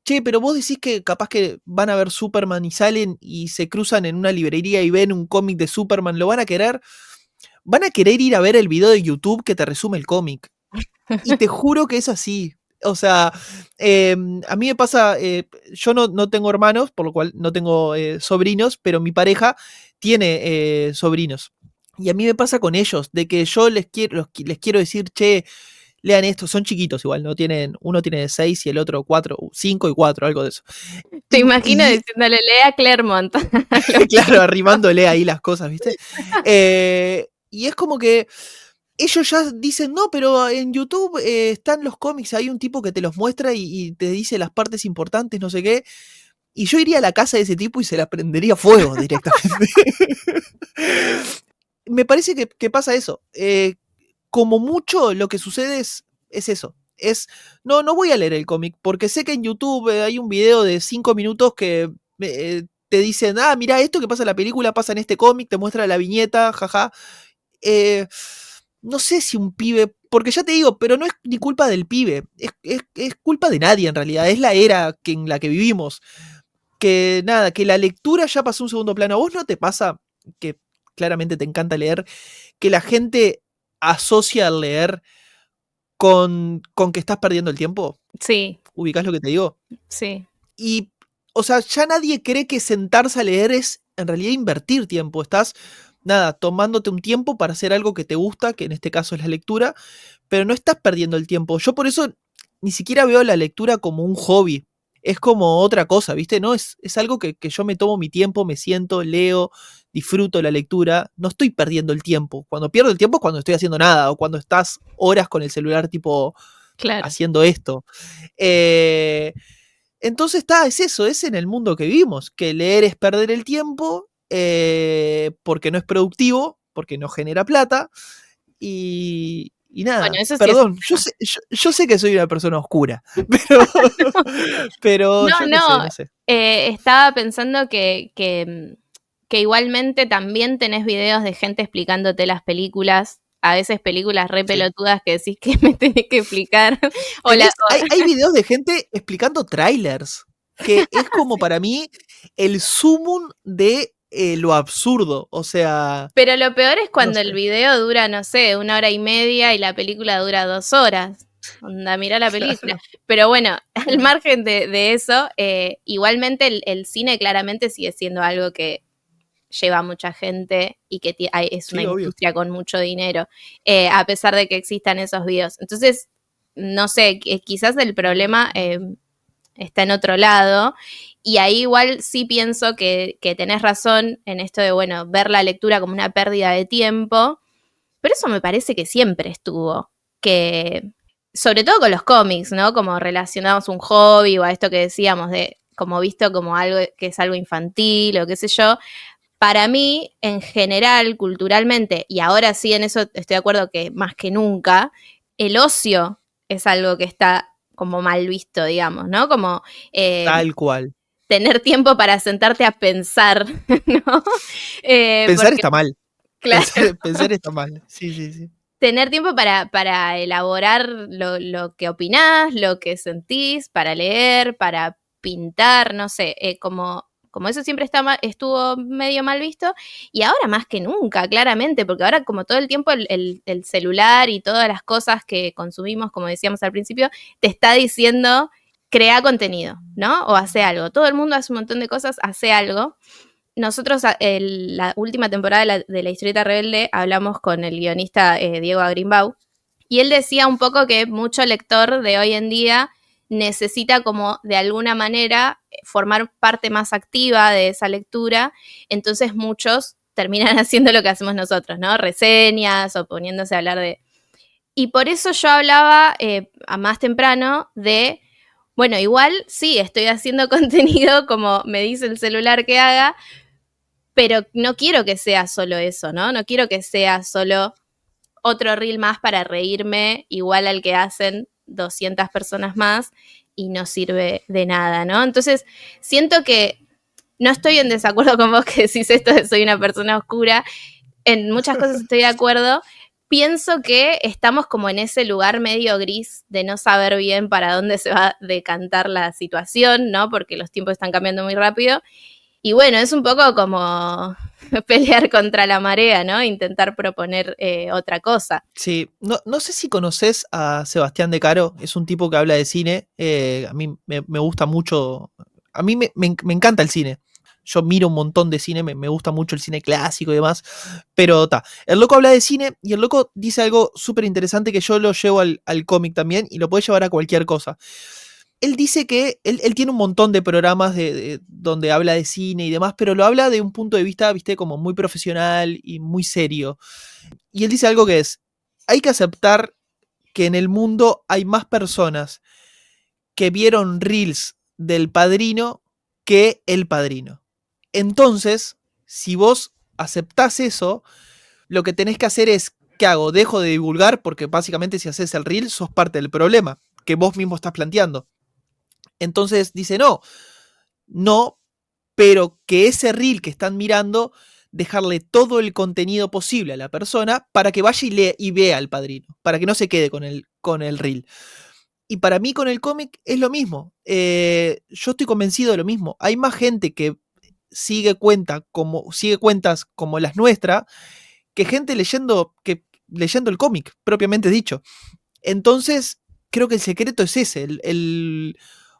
che, pero vos decís que capaz que van a ver Superman y salen y se cruzan en una librería y ven un cómic de Superman, ¿lo van a querer? Van a querer ir a ver el video de YouTube que te resume el cómic. Y te juro que es así. O sea, a mí me pasa, yo no tengo hermanos, por lo cual no tengo sobrinos, pero mi pareja tiene sobrinos. Y a mí me pasa con ellos, de que yo les quiero decir, che, lean esto, son chiquitos igual, ¿no? Uno tiene 6 y el otro 4, 5 y 4, algo de eso. Te imagino diciéndole, lea Claremont. Claro, arrimándole ahí las cosas, ¿viste? Y es como que ellos ya dicen, no, pero en YouTube están los cómics, hay un tipo que te los muestra y te dice las partes importantes, no sé qué. Y yo iría a la casa de ese tipo y se la prendería fuego directamente. Me parece que pasa eso. Como mucho lo que sucede es eso. No voy a leer el cómic, porque sé que en YouTube hay un video de 5 minutos que te dicen, mira, esto que pasa en la película pasa en este cómic, te muestra la viñeta, jaja. No sé si un pibe, porque ya te digo, pero no es ni culpa del pibe, es culpa de nadie en realidad, es la era en la que vivimos. Que nada, que la lectura ya pasó a un segundo plano. ¿A vos no te pasa, que claramente te encanta leer, que la gente asocia al leer con que estás perdiendo el tiempo? Sí. ¿Ubicás lo que te digo? Sí. Y, o sea, ya nadie cree que sentarse a leer es en realidad invertir tiempo. Estás, nada, tomándote un tiempo para hacer algo que te gusta, que en este caso es la lectura, pero no estás perdiendo el tiempo. Yo por eso ni siquiera veo la lectura como un hobby. Es como otra cosa, ¿viste? No, es algo que yo me tomo mi tiempo, me siento, leo, disfruto la lectura. No estoy perdiendo el tiempo. Cuando pierdo el tiempo es cuando estoy haciendo nada o cuando estás horas con el celular tipo Claro. haciendo esto. Entonces es eso, es en el mundo que vivimos, que leer es perder el tiempo porque no es productivo, porque no genera plata y nada, Bueno, eso sí perdón, yo sé que soy una persona oscura, pero yo no sé. Estaba pensando que igualmente también tenés videos de gente explicándote las películas, a veces películas re pelotudas que decís que me tenés que explicar. Hay videos de gente explicando trailers, que es como para mí el sumum de lo absurdo, o sea... Pero lo peor es cuando el video dura, no sé, 1 hora y media y la película dura 2 horas. Onda, mirá la película. Pero bueno, al margen de eso, igualmente el cine claramente sigue siendo algo que lleva a mucha gente y que es una industria con mucho dinero, a pesar de que existan esos videos. Entonces, no sé, quizás el problema está en otro lado. Y ahí igual sí pienso que tenés razón en esto de, bueno, ver la lectura como una pérdida de tiempo, pero eso me parece que siempre estuvo, que sobre todo con los cómics, ¿no? Como relacionamos un hobby o a esto que decíamos de como visto como algo que es algo infantil o qué sé yo. Para mí, en general, culturalmente, y ahora sí en eso estoy de acuerdo que más que nunca, el ocio es algo que está como mal visto, digamos, ¿no? Como Tal cual. tener tiempo para sentarte a pensar, ¿no? Pensar Porque, está mal. claro, Pensar está mal. Sí. tener tiempo para elaborar lo que opinás, lo que sentís, para leer, para pintar, no sé, como eso siempre estuvo medio mal visto, y ahora más que nunca, claramente, porque ahora como todo el tiempo el celular y todas las cosas que consumimos, como decíamos al principio, te está diciendo, crea contenido, ¿no? O hace algo. Todo el mundo hace un montón de cosas, hace algo. Nosotros, la última temporada de la Historieta Rebelde, hablamos con el guionista Diego Agrimbau, y él decía un poco que mucho lector de hoy en día necesita como de alguna manera formar parte más activa de esa lectura, entonces muchos terminan haciendo lo que hacemos nosotros, ¿no? Reseñas o poniéndose a hablar de... Y por eso yo hablaba a más temprano de, bueno, igual sí, estoy haciendo contenido como me dice el celular que haga, pero no quiero que sea solo eso, ¿no? No quiero que sea solo otro reel más para reírme igual al que hacen 200 personas más y no sirve de nada, ¿no? Entonces, siento que no estoy en desacuerdo con vos que decís esto de soy una persona oscura. En muchas cosas estoy de acuerdo. Pienso que estamos como en ese lugar medio gris de no saber bien para dónde se va a decantar la situación, ¿no? Porque los tiempos están cambiando muy rápido. Y bueno, es un poco como pelear contra la marea, ¿no? Intentar proponer otra cosa. Sí, no sé si conoces a Sebastián De Caro, es un tipo que habla de cine, a mí me gusta mucho, a mí me encanta el cine, yo miro un montón de cine, me gusta mucho el cine clásico y demás, pero el loco habla de cine y el loco dice algo súper interesante que yo lo llevo al cómic también y lo puede llevar a cualquier cosa. Él dice que él tiene un montón de programas donde habla de cine y demás, pero lo habla de un punto de vista, viste, como muy profesional y muy serio. Y él dice algo que es, hay que aceptar que en el mundo hay más personas que vieron reels del Padrino que El Padrino. Entonces, si vos aceptás eso, lo que tenés que hacer es, ¿qué hago? Dejo de divulgar porque básicamente si haces el reel sos parte del problema que vos mismo estás planteando. Entonces dice, no, pero que ese reel que están mirando, dejarle todo el contenido posible a la persona para que vaya y vea al Padrino, para que no se quede con el reel. Y para mí con el cómic es lo mismo. Yo estoy convencido de lo mismo. Hay más gente que sigue cuentas como las nuestras que gente leyendo el cómic, propiamente dicho. Entonces, creo que el secreto es ese.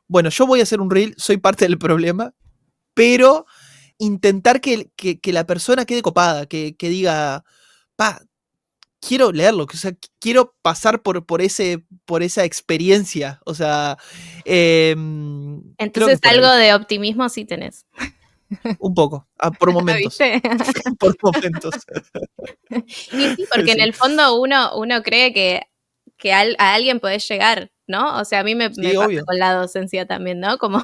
Bueno, yo voy a hacer un reel, soy parte del problema, pero intentar que la persona quede copada, que diga, quiero leerlo, o sea, quiero pasar por esa experiencia, o sea, Entonces algo de optimismo sí tenés. Un poco, por momentos. ¿Viste? Por momentos. Y sí, porque en el fondo uno cree que a alguien podés llegar, ¿no? O sea, a mí me pasa obvio. con la docencia también, ¿no? Como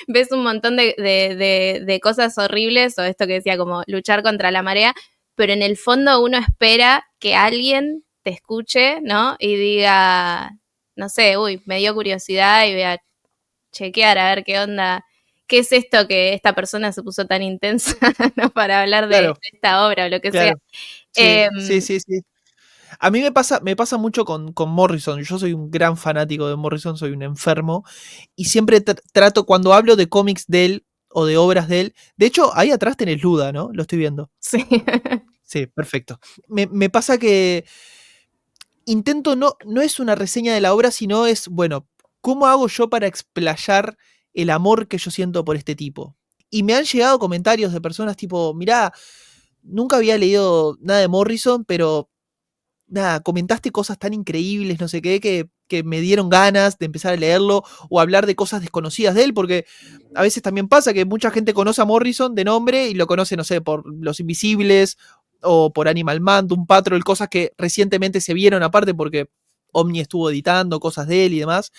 ves un montón de cosas horribles, o esto que decía, como luchar contra la marea, pero en el fondo uno espera que alguien te escuche, ¿no? Y diga, no sé, me dio curiosidad y voy a chequear a ver qué onda, qué es esto que esta persona se puso tan intensa, ¿no? Para hablar de esta obra o lo que sea. Sí. A mí me pasa mucho con Morrison. Yo soy un gran fanático de Morrison, soy un enfermo. Y siempre trato, cuando hablo de cómics de él o de obras de él. De hecho, ahí atrás tenés Luda, ¿no? Lo estoy viendo. Sí. Sí, perfecto. Me pasa que intento, no es una reseña de la obra, sino es, bueno, ¿cómo hago yo para explayar el amor que yo siento por este tipo? Y me han llegado comentarios de personas tipo, mirá, nunca había leído nada de Morrison, pero nada, comentaste cosas tan increíbles, no sé qué, que me dieron ganas de empezar a leerlo o hablar de cosas desconocidas de él, porque a veces también pasa que mucha gente conoce a Morrison de nombre y lo conoce, no sé, por Los Invisibles o por Animal Man, Doom Patrol, cosas que recientemente se vieron aparte porque Omni estuvo editando cosas de él y demás,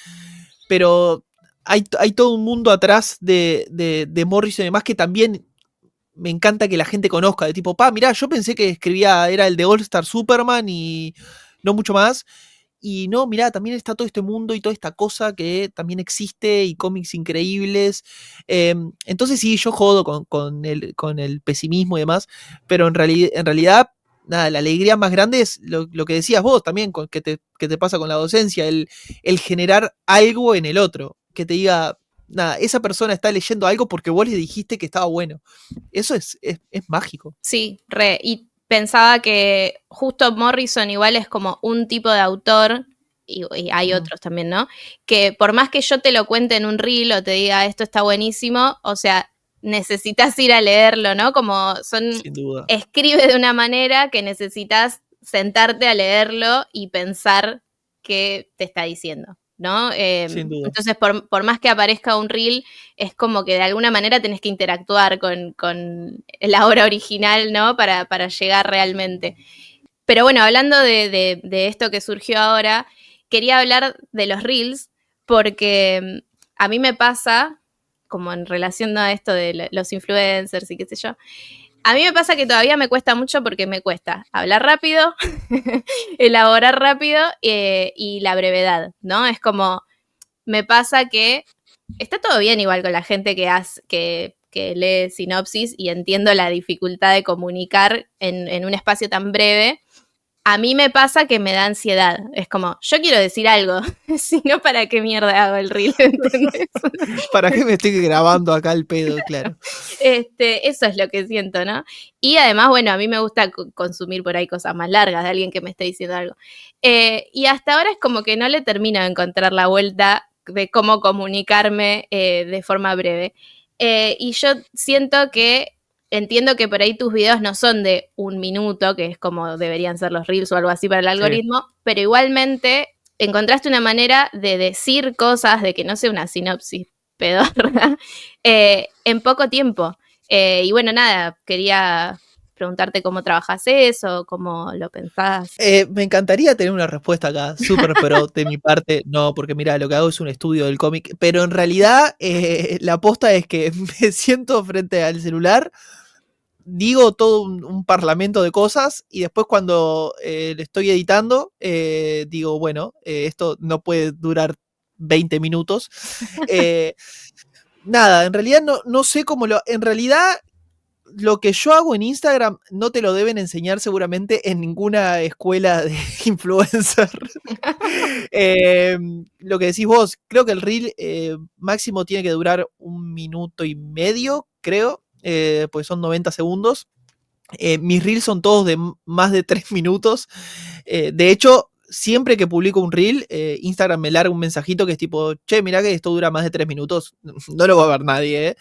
pero hay todo un mundo atrás de Morrison y demás que también me encanta que la gente conozca, de tipo, mirá, yo pensé que era el de All Star Superman y no mucho más, y no, mirá, también está todo este mundo y toda esta cosa que también existe y cómics increíbles. Entonces sí, yo jodo con el pesimismo y demás, pero en realidad nada, la alegría más grande es lo que decías vos también, que te pasa con la docencia, el generar algo en el otro, que te diga, nada, esa persona está leyendo algo porque vos le dijiste que estaba bueno. Eso es mágico. Sí, y pensaba que justo Morrison igual es como un tipo de autor, y hay otros también, ¿no? Que por más que yo te lo cuente en un reel o te diga esto está buenísimo, o sea, necesitas ir a leerlo, ¿no? Como Sin duda. escribe de una manera que necesitas sentarte a leerlo y pensar qué te está diciendo, ¿no? Sin duda. Entonces, por más que aparezca un reel, es como que de alguna manera tenés que interactuar con la obra original, ¿no? Para llegar realmente. Pero bueno, hablando de esto que surgió ahora, quería hablar de los reels, porque a mí me pasa, como en relación a esto de los influencers y qué sé yo, a mí me pasa que todavía me cuesta mucho porque me cuesta hablar rápido, elaborar rápido y la brevedad, ¿no? Es como, me pasa que está todo bien igual con la gente que lee sinopsis y entiendo la dificultad de comunicar en un espacio tan breve. A mí me pasa que me da ansiedad. Es como, yo quiero decir algo, si no, ¿para qué mierda hago el reel? ¿Entendés? ¿Para qué me estoy grabando acá el pedo? Claro. Eso es lo que siento, ¿no? Y además, bueno, a mí me gusta consumir por ahí cosas más largas de alguien que me esté diciendo algo. Y hasta ahora es como que no le termino de encontrar la vuelta de cómo comunicarme de forma breve. Y yo siento que entiendo que por ahí tus videos no son de 1 minuto, que es como deberían ser los reels o algo así para el algoritmo, pero igualmente encontraste una manera de decir cosas, de que no sea una sinopsis pedorra, en poco tiempo. Y bueno, nada, quería preguntarte cómo trabajas eso, cómo lo pensás. Me encantaría tener una respuesta acá, súper, pero de mi parte no, porque mira, lo que hago es un estudio del cómic, pero en realidad la posta es que me siento frente al celular, digo todo un parlamento de cosas y después cuando le estoy editando, digo, bueno, esto no puede durar 20 minutos. Nada, en realidad no sé cómo en realidad lo que yo hago en Instagram no te lo deben enseñar seguramente en ninguna escuela de influencer. Lo que decís vos, creo que el reel máximo tiene que durar 1,5 minutos, creo, pues son 90 segundos. Mis reels son todos de más de 3 minutos. De hecho, siempre que publico un reel, Instagram me larga un mensajito que es tipo, che, mirá que esto dura más de 3 minutos. No lo va a ver nadie,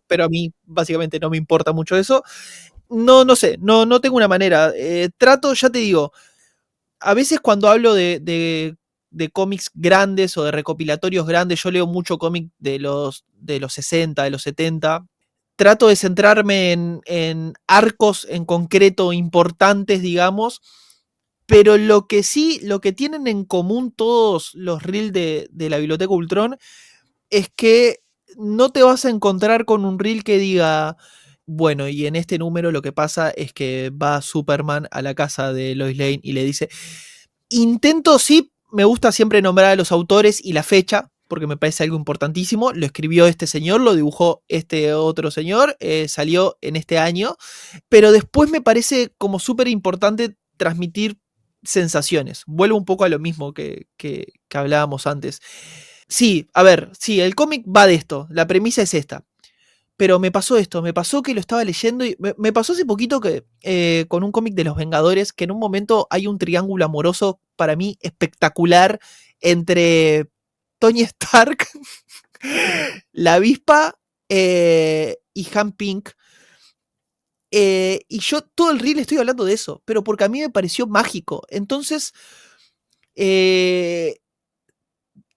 pero a mí básicamente no me importa mucho eso. No sé, no tengo una manera. Trato, ya te digo, a veces cuando hablo de cómics grandes o de recopilatorios grandes, yo leo mucho cómic de los 60, de los 70. Trato de centrarme en arcos en concreto importantes, digamos, pero lo que tienen en común todos los reels de la Biblioteca Ultron es que no te vas a encontrar con un reel que diga, bueno, y en este número lo que pasa es que va Superman a la casa de Lois Lane y le dice, sí, me gusta siempre nombrar a los autores y la fecha, porque me parece algo importantísimo. Lo escribió este señor, lo dibujó este otro señor, salió en este año, pero después me parece como súper importante transmitir sensaciones. Vuelvo un poco a lo mismo que hablábamos antes. Sí, a ver, sí, el cómic va de esto, la premisa es esta. Pero me pasó esto, me pasó que lo estaba leyendo y me pasó hace poquito que con un cómic de los Vengadores, que en un momento hay un triángulo amoroso para mí espectacular entre Tony Stark, la avispa y Han Pink. Y yo todo el reel estoy hablando de eso, pero porque a mí me pareció mágico. Entonces,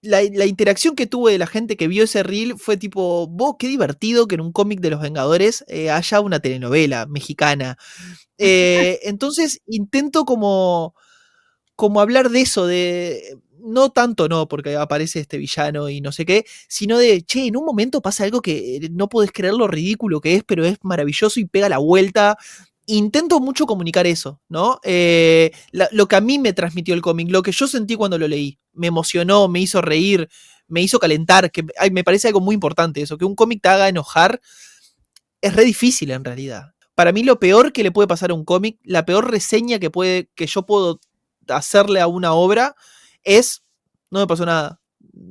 la interacción que tuve de la gente que vio ese reel fue tipo, vos, qué divertido que en un cómic de los Vengadores haya una telenovela mexicana. Entonces intento como hablar de eso, de no tanto no, porque aparece este villano y no sé qué, sino de, che, en un momento pasa algo que no podés creer lo ridículo que es, pero es maravilloso y pega la vuelta. intento mucho comunicar eso, ¿no? Lo que a mí me transmitió el cómic, lo que yo sentí cuando lo leí. Me emocionó, me hizo reír, me hizo calentar, que me parece algo muy importante eso, que un cómic te haga enojar es re difícil en realidad. Para mí lo peor que le puede pasar a un cómic, la peor reseña que yo puedo hacerle a una obra es, no me pasó nada.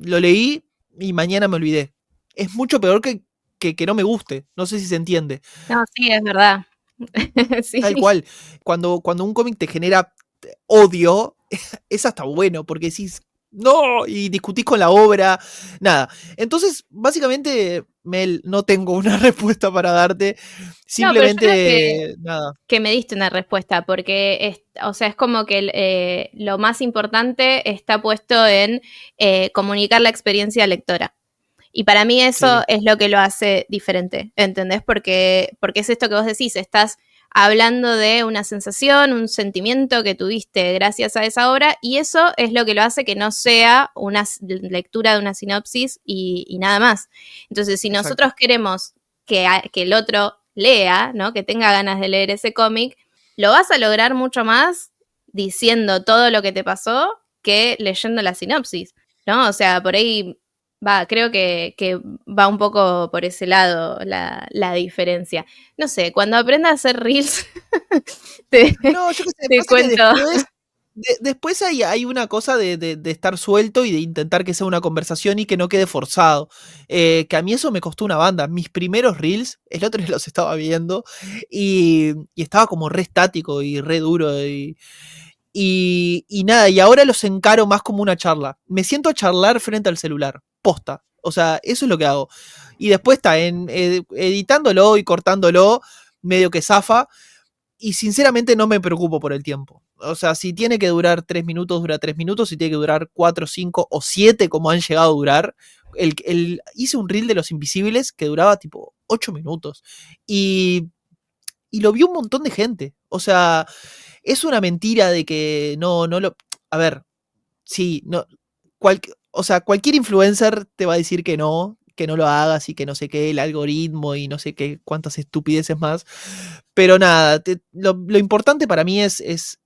Lo leí y mañana me olvidé. Es mucho peor que no me guste. No sé si se entiende. No, sí, es verdad. Tal Sí. cual. Cuando un cómic te genera odio, es hasta bueno, porque decís, no, y discutís con la obra, nada. Entonces, básicamente, Mel, no tengo una respuesta para darte. No, pero yo creo Simplemente, nada. que me diste una respuesta, porque o sea, es como que lo más importante está puesto en comunicar la experiencia lectora. Y para mí eso Sí, es lo que lo hace diferente, ¿entendés? Porque es esto que vos decís, estás hablando de una sensación, un sentimiento que tuviste gracias a esa obra, y eso es lo que lo hace que no sea una lectura de una sinopsis y nada más. Entonces, si exacto. nosotros queremos que el otro lea, ¿no? Que tenga ganas de leer ese cómic, lo vas a lograr mucho más diciendo todo lo que te pasó que leyendo la sinopsis, ¿no? O sea, por ahí creo que va un poco por ese lado la diferencia. No sé, cuando aprenda a hacer reels, te, No, yo qué sé, te pasa que cuento. después hay una cosa de estar suelto y de intentar que sea una conversación y que no quede forzado. Que a mí eso me costó una banda. Mis primeros reels, el otro día los estaba viendo y estaba como re estático y re duro y nada, y ahora los encaro más como una charla. Me siento a charlar frente al celular, posta. O sea, eso es lo que hago. Y después está editándolo y cortándolo, medio que zafa. Y sinceramente no me preocupo por el tiempo. O sea, si tiene que durar 3 minutos, dura 3 minutos. Si tiene que durar 4, 5 o 7, como han llegado a durar. Hice un reel de Los Invisibles que duraba tipo 8 minutos. Y, y lo vio un montón de gente. O sea, es una mentira de que no lo. A ver, sí, no. O sea, cualquier influencer te va a decir que no lo hagas y que no sé qué, el algoritmo y no sé qué, cuántas estupideces más. Pero nada, lo importante para mí es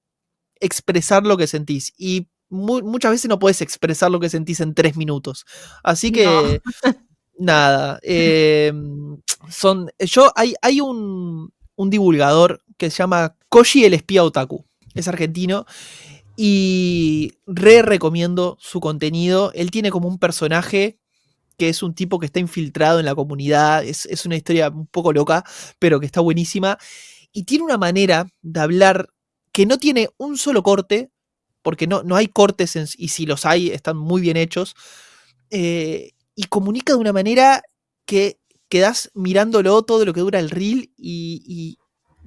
expresar lo que sentís. Y muchas veces no puedes expresar lo que sentís en 3 minutos. Así No. que, nada. Hay un divulgador que se llama Koji el espía otaku. Es argentino. Y recomiendo su contenido. Él tiene como un personaje que es un tipo que está infiltrado en la comunidad. Es una historia un poco loca, pero que está buenísima. Y tiene una manera de hablar que no tiene un solo corte, porque no hay cortes, y si los hay, están muy bien hechos. Y comunica de una manera que quedás mirándolo todo lo que dura el reel y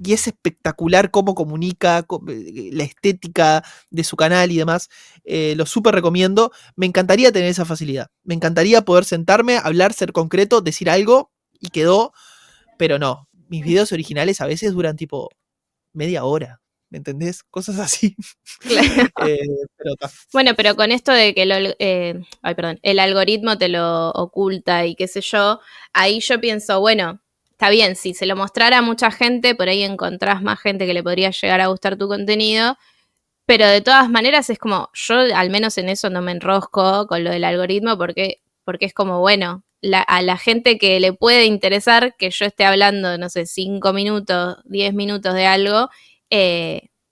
es espectacular cómo comunica, la estética de su canal y demás. Lo súper recomiendo. Me encantaría tener esa facilidad. Me encantaría poder sentarme, hablar, ser concreto, decir algo y quedó. Pero no. Mis videos originales a veces duran tipo media hora. ¿Me entendés? Cosas así. Claro. Pero ta. Bueno, pero con esto de que el algoritmo te lo oculta y qué sé yo, ahí yo pienso, bueno, está bien, si se lo mostrara a mucha gente, por ahí encontrás más gente que le podría llegar a gustar tu contenido, pero de todas maneras es como, yo al menos en eso no me enrosco con lo del algoritmo porque es como, bueno, a la gente que le puede interesar que yo esté hablando, no sé, 5 minutos, 10 minutos de algo,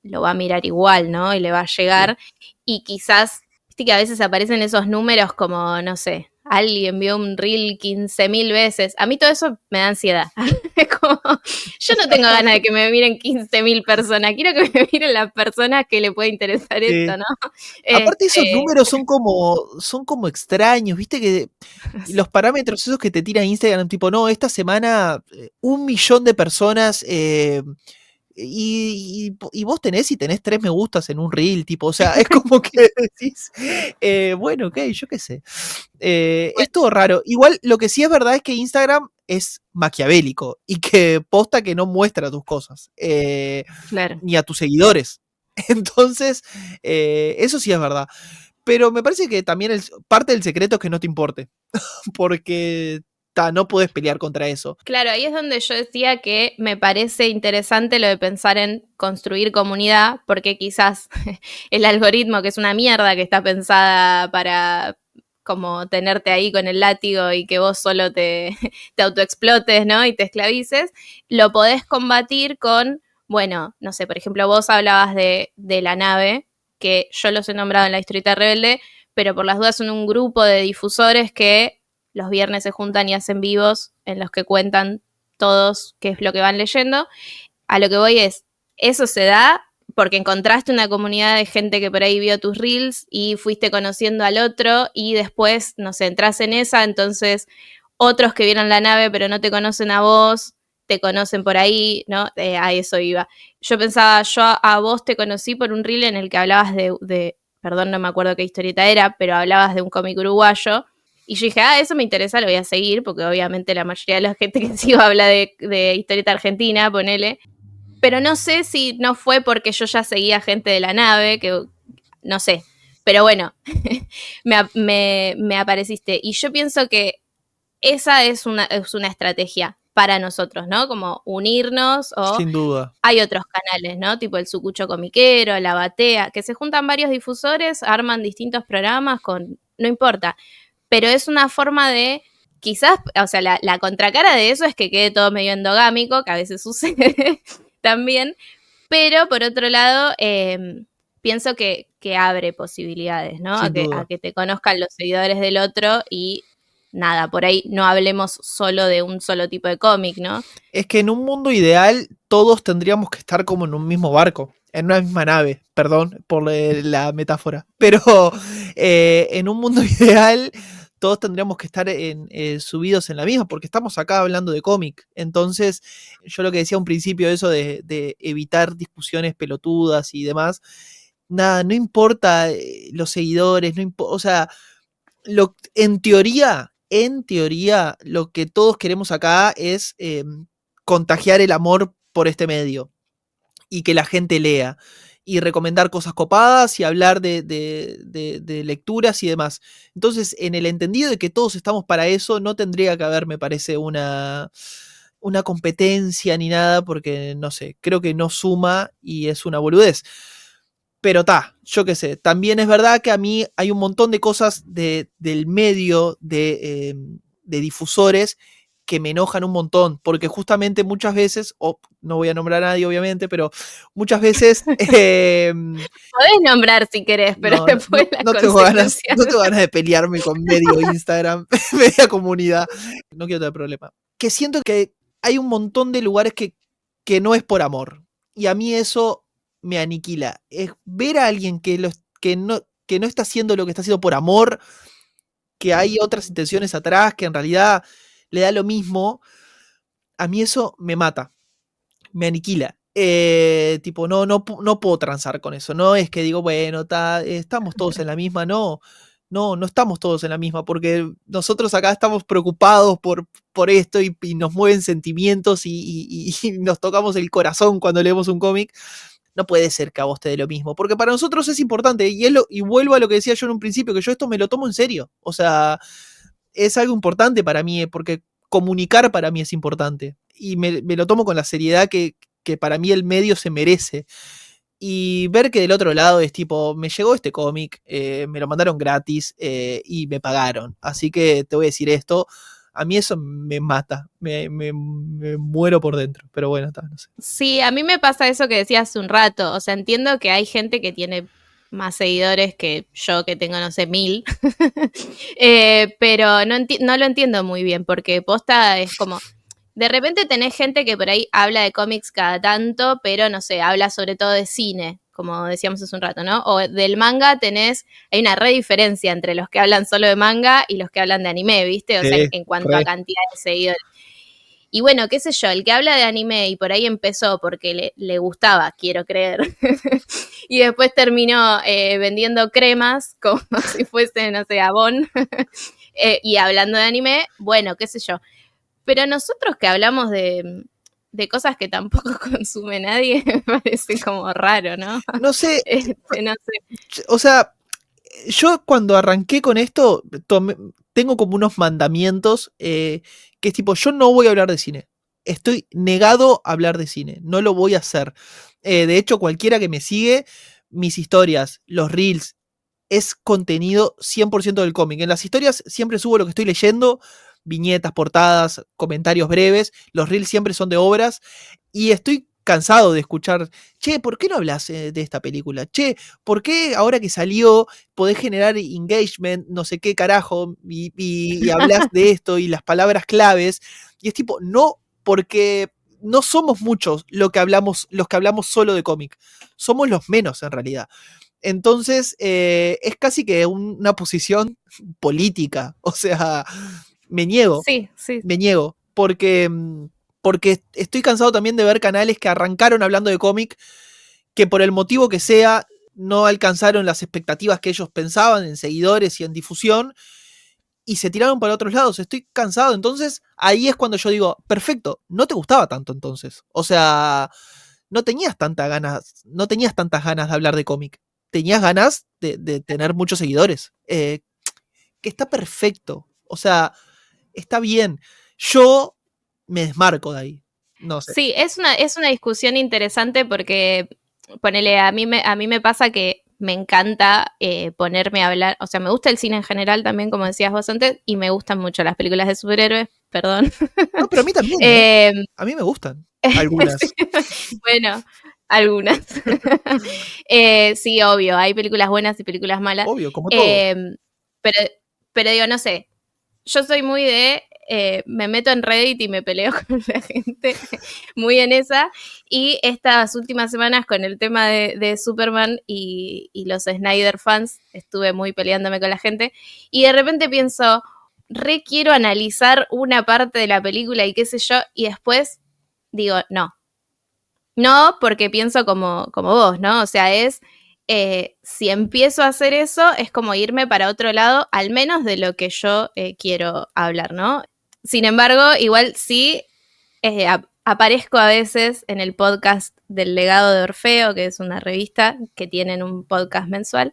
lo va a mirar igual, ¿no? Y le va a llegar. Y quizás, viste que a veces aparecen esos números como, no sé, alguien vio un reel 15.000 veces. A mí todo eso me da ansiedad. Es como, yo no tengo ganas de que me miren 15.000 personas. Quiero que me miren las personas que le puede interesar esto, ¿no? Aparte esos Este, números son como extraños, viste que los parámetros esos que te tira Instagram, tipo, no, esta semana 1 millón de personas y vos tenés 3 me gustas en un reel, tipo, o sea, es como que decís, bueno, ok, yo qué sé. Es todo raro. Igual lo que sí es verdad es que Instagram es maquiavélico y que posta que no muestra tus cosas, claro. ni a tus seguidores. Entonces, eso sí es verdad. Pero me parece que también parte del secreto es que no te importe. Porque no podés pelear contra eso. Claro, ahí es donde yo decía que me parece interesante lo de pensar en construir comunidad, porque quizás el algoritmo, que es una mierda, que está pensada para como tenerte ahí con el látigo y que vos solo te autoexplotes, ¿no? Y te esclavices, lo podés combatir con, bueno, no sé, por ejemplo, vos hablabas de la nave, que yo los he nombrado en la historieta rebelde, pero por las dudas son un grupo de difusores que los viernes se juntan y hacen vivos en los que cuentan todos qué es lo que van leyendo. A lo que voy es, eso se da porque encontraste una comunidad de gente que por ahí vio tus reels y fuiste conociendo al otro y después, no sé, entras en esa, entonces otros que vieron la nave pero no te conocen a vos, te conocen por ahí, ¿no? A eso iba. Yo pensaba, yo a vos te conocí por un reel en el que hablabas de perdón, no me acuerdo qué historieta era, pero hablabas de un cómic uruguayo. Y yo dije, eso me interesa, lo voy a seguir, porque obviamente la mayoría de la gente que sigo habla de historieta argentina, ponele. Pero no sé si no fue porque yo ya seguía gente de la nave, que no sé. Pero bueno, me apareciste. Y yo pienso que esa es una estrategia para nosotros, ¿no? Como unirnos o... Sin duda. Hay otros canales, ¿no? Tipo el Sucucho Comiquero, La Batea, que se juntan varios difusores, arman distintos programas con... No importa. Pero es una forma de... Quizás, o sea, la contracara de eso es que quede todo medio endogámico, que a veces sucede también. Pero, por otro lado, pienso que abre posibilidades, ¿no? Sin duda. A que te conozcan los seguidores del otro y... Nada, por ahí no hablemos solo de un solo tipo de cómic, ¿no? Es que en un mundo ideal todos tendríamos que estar como en un mismo barco, en una misma nave, perdón por la metáfora, pero en un mundo ideal todos tendríamos que estar subidos en la misma, porque estamos acá hablando de cómic. Entonces, yo lo que decía a un principio, eso de evitar discusiones pelotudas y demás, nada, no importa los seguidores, no o sea, en teoría, lo que todos queremos acá es contagiar el amor por este medio y que la gente lea y recomendar cosas copadas y hablar de lecturas y demás. Entonces, en el entendido de que todos estamos para eso, no tendría que haber, me parece, una competencia ni nada, porque, no sé, creo que no suma y es una boludez. Pero yo qué sé, también es verdad que a mí hay un montón de cosas del medio de difusores que me enojan un montón, porque justamente muchas veces, no voy a nombrar a nadie obviamente, pero muchas veces... Podés nombrar si querés, pero después no tengo ganas de pelearme con medio Instagram, media comunidad, no quiero tener problema. Que siento que hay un montón de lugares que no es por amor, y a mí eso me aniquila. Es ver a alguien que no está haciendo lo que está haciendo por amor, que hay otras intenciones atrás, que en realidad le da lo mismo. A mí eso me mata, me aniquila. Tipo, no puedo transar con eso. No es que digo, bueno, estamos todos en la misma. No estamos todos en la misma, porque nosotros acá estamos preocupados por esto y nos mueven sentimientos y nos tocamos el corazón cuando leemos un cómic. No puede ser que a vos te dé lo mismo, porque para nosotros es importante, y vuelvo a lo que decía yo en un principio, que yo esto me lo tomo en serio, o sea, es algo importante para mí, porque comunicar para mí es importante, y me lo tomo con la seriedad que para mí el medio se merece, y ver que del otro lado es tipo, me llegó este cómic, me lo mandaron gratis, y me pagaron, así que te voy a decir esto, a mí eso me mata, me muero por dentro, pero bueno, no sé. Sí, a mí me pasa eso que decía hace un rato, o sea, entiendo que hay gente que tiene más seguidores que yo, que tengo, no sé, 1000, pero no lo entiendo muy bien, porque posta es como, de repente tenés gente que por ahí habla de cómics cada tanto, pero no sé, habla sobre todo de cine, como decíamos hace un rato, ¿no? O del manga hay una re diferencia entre los que hablan solo de manga y los que hablan de anime, ¿viste? O sea, en cuanto a cantidad de seguidores. Y bueno, qué sé yo, el que habla de anime y por ahí empezó porque le gustaba, quiero creer, y después terminó vendiendo cremas como si fuese, no sé, Avon, y hablando de anime, bueno, qué sé yo. Pero nosotros que hablamos de cosas que tampoco consume nadie, me parece como raro, ¿no? No sé. No sé. O sea, yo cuando arranqué con esto, tengo como unos mandamientos que que es tipo, yo no voy a hablar de cine. Estoy negado a hablar de cine. No lo voy a hacer. De hecho, cualquiera que me sigue, mis historias, los reels, es contenido 100% del cómic. En las historias siempre subo lo que estoy leyendo, viñetas, portadas, comentarios breves. Los reels siempre son de obras. Y estoy cansado de escuchar, che, ¿por qué no hablas de esta película? Che, ¿por qué ahora que salió podés generar engagement, no sé qué carajo, y hablas de esto y las palabras claves? Y es tipo, no, porque no somos muchos los que hablamos solo de cómic. Somos los menos en realidad. Entonces, es casi que una posición política. O sea, me niego. Sí, sí. Me niego. Porque estoy cansado también de ver canales que arrancaron hablando de cómic, que por el motivo que sea, no alcanzaron las expectativas que ellos pensaban en seguidores y en difusión, y se tiraron para otros lados. Estoy cansado. Entonces, ahí es cuando yo digo, perfecto, no te gustaba tanto entonces. O sea, no tenías tantas ganas de hablar de cómic. Tenías ganas de tener muchos seguidores. Que está perfecto. O sea, está bien. Yo me desmarco de ahí. No sé. Sí, es una discusión interesante porque, ponele, a mí me pasa que me encanta ponerme a hablar, o sea, me gusta el cine en general también, como decías vos antes, y me gustan mucho las películas de superhéroes, perdón. No, pero a mí también. A mí me gustan algunas. Bueno, algunas. Sí, obvio, hay películas buenas y películas malas. Obvio, como todo. Pero digo, no sé, yo soy muy de, me meto en Reddit y me peleo con la gente, muy en esa, y estas últimas semanas con el tema de Superman y los Snyder fans, estuve muy peleándome con la gente, y de repente pienso, re quiero analizar una parte de la película y qué sé yo, y después digo, no, porque pienso como vos, ¿no? O sea, si empiezo a hacer eso, es como irme para otro lado, al menos de lo que yo quiero hablar, ¿no? Sin embargo, igual sí aparezco a veces en el podcast del Legado de Orfeo, que es una revista que tienen un podcast mensual,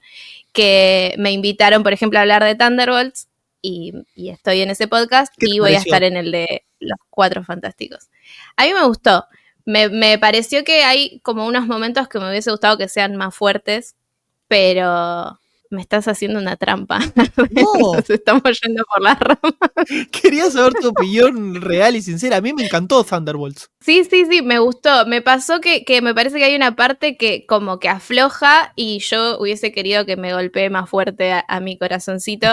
que me invitaron, por ejemplo, a hablar de Thunderbolts, y estoy en ese podcast y voy a estar en el de Los Cuatro Fantásticos. A mí me gustó. Me pareció que hay como unos momentos que me hubiese gustado que sean más fuertes, pero me estás haciendo una trampa. No. Nos estamos yendo por las ramas. Quería saber tu opinión real y sincera. A mí me encantó Thunderbolts. Sí, me gustó. Me pasó que me parece que hay una parte que como que afloja y yo hubiese querido que me golpee más fuerte a mi corazoncito.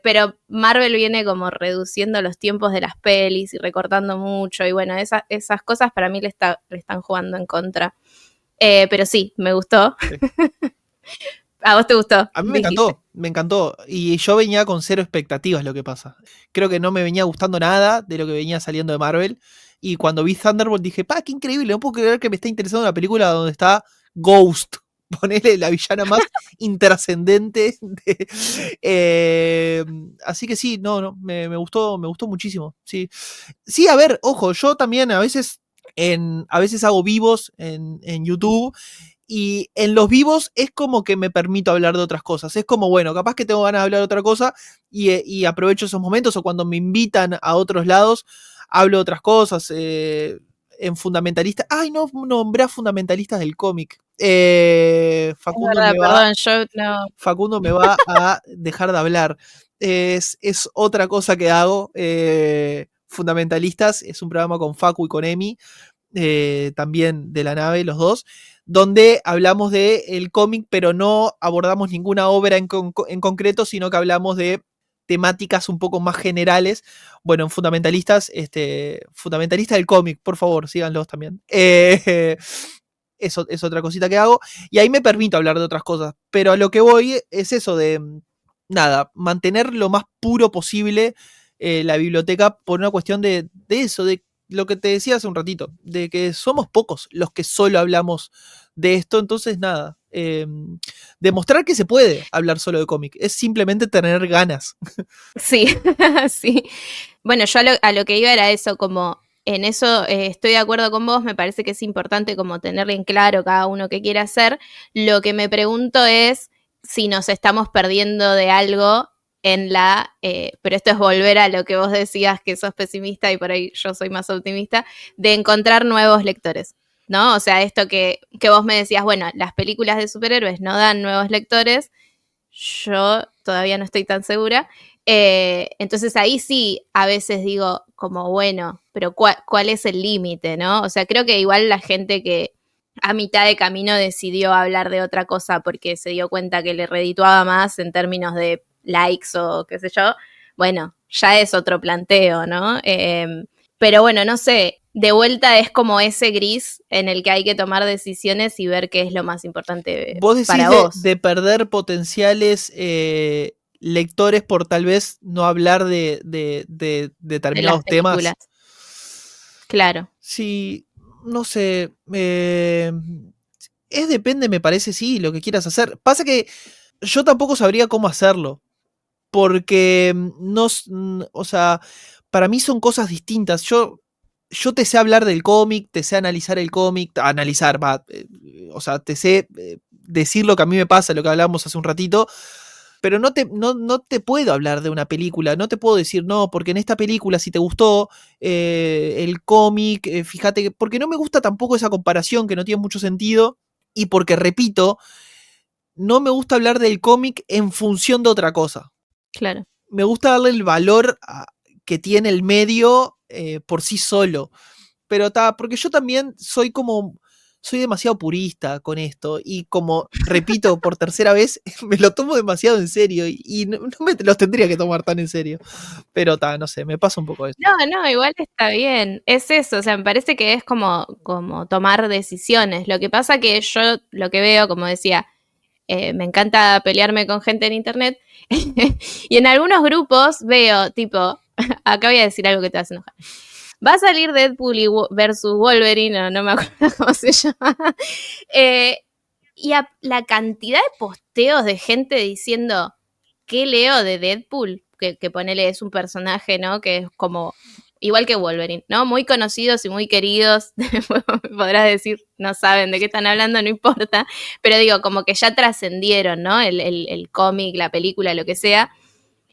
Pero Marvel viene como reduciendo los tiempos de las pelis y recortando mucho. Y bueno, esas cosas para mí le están jugando en contra. Pero sí, me gustó. Sí. ¿A vos te gustó? A mí me encantó. Y yo venía con cero expectativas, lo que pasa. Creo que no me venía gustando nada de lo que venía saliendo de Marvel. Y cuando vi Thunderbolt dije, qué increíble, no puedo creer que me esté interesando una película donde está Ghost. Ponele la villana más intrascendente. Así que sí, me gustó muchísimo. Sí, a ver, ojo, yo también a veces hago vivos en YouTube. Y en los vivos es como que me permito hablar de otras cosas. Es como, bueno, capaz que tengo ganas de hablar de otra cosa y aprovecho esos momentos, o cuando me invitan a otros lados, hablo de otras cosas. En Fundamentalistas. Ay, no nombré a Fundamentalistas del cómic. Facundo me va a dejar de hablar. Es otra cosa que hago. Fundamentalistas es un programa con Facu y con Emi. También de la nave, los dos, donde hablamos del cómic, pero no abordamos ninguna obra en concreto, sino que hablamos de temáticas un poco más generales. Bueno, en Fundamentalistas, Fundamentalista del cómic, por favor, síganlos también. Eso es otra cosita que hago, y ahí me permito hablar de otras cosas, pero a lo que voy es eso de, mantener lo más puro posible la biblioteca, por una cuestión de eso, de lo que te decía hace un ratito, de que somos pocos los que solo hablamos de esto. Entonces demostrar que se puede hablar solo de cómic, es simplemente tener ganas. Sí, sí. Bueno, yo a lo que iba era eso, como en eso estoy de acuerdo con vos, me parece que es importante como tenerle en claro cada uno qué quiere hacer. Lo que me pregunto es si nos estamos perdiendo de algo en la, pero esto es volver a lo que vos decías, que sos pesimista y por ahí yo soy más optimista, de encontrar nuevos lectores, ¿no? O sea, esto que vos me decías, bueno, las películas de superhéroes no dan nuevos lectores, yo todavía no estoy tan segura. Entonces ahí sí a veces digo como, bueno, pero ¿cuál es el límite, no? O sea, creo que igual la gente que a mitad de camino decidió hablar de otra cosa porque se dio cuenta que le redituaba más en términos de likes o qué sé yo, bueno, ya es otro planteo, ¿no? Pero bueno, no sé, de vuelta es como ese gris en el que hay que tomar decisiones y ver qué es lo más importante Vos decís para vos. de perder potenciales lectores por tal vez no hablar de De determinados las temas. películas. Claro. Sí, no sé. Depende, me parece, sí, lo que quieras hacer. Pasa que yo tampoco sabría cómo hacerlo. Porque o sea, para mí son cosas distintas. Yo te sé hablar del cómic, te sé analizar el cómic, o sea, te sé decir lo que a mí me pasa, lo que hablábamos hace un ratito, pero no te puedo hablar de una película, no te puedo decir, no, porque en esta película, si te gustó el cómic, fíjate, porque no me gusta tampoco esa comparación, que no tiene mucho sentido, y porque, repito, no me gusta hablar del cómic en función de otra cosa. Claro. Me gusta darle el valor que tiene el medio por sí solo. Pero porque yo también soy demasiado purista con esto. Y como, repito, por tercera vez, me lo tomo demasiado en serio. Y no me los tendría que tomar tan en serio. Pero no sé, me pasa un poco eso. No, igual está bien. Es eso, o sea, me parece que es como tomar decisiones. Lo que pasa que yo lo que veo, como decía, me encanta pelearme con gente en internet. Y en algunos grupos veo, tipo, acá voy a decir algo que te hace enojar. Va a salir Deadpool versus Wolverine, no me acuerdo cómo se llama. Y la cantidad de posteos de gente diciendo, ¿qué leo de Deadpool? Que ponele, es un personaje, ¿no? Que es como, igual que Wolverine, ¿no? Muy conocidos y muy queridos. Podrás decir, no saben de qué están hablando, no importa. Pero digo, como que ya trascendieron, ¿no? El cómic, la película, lo que sea.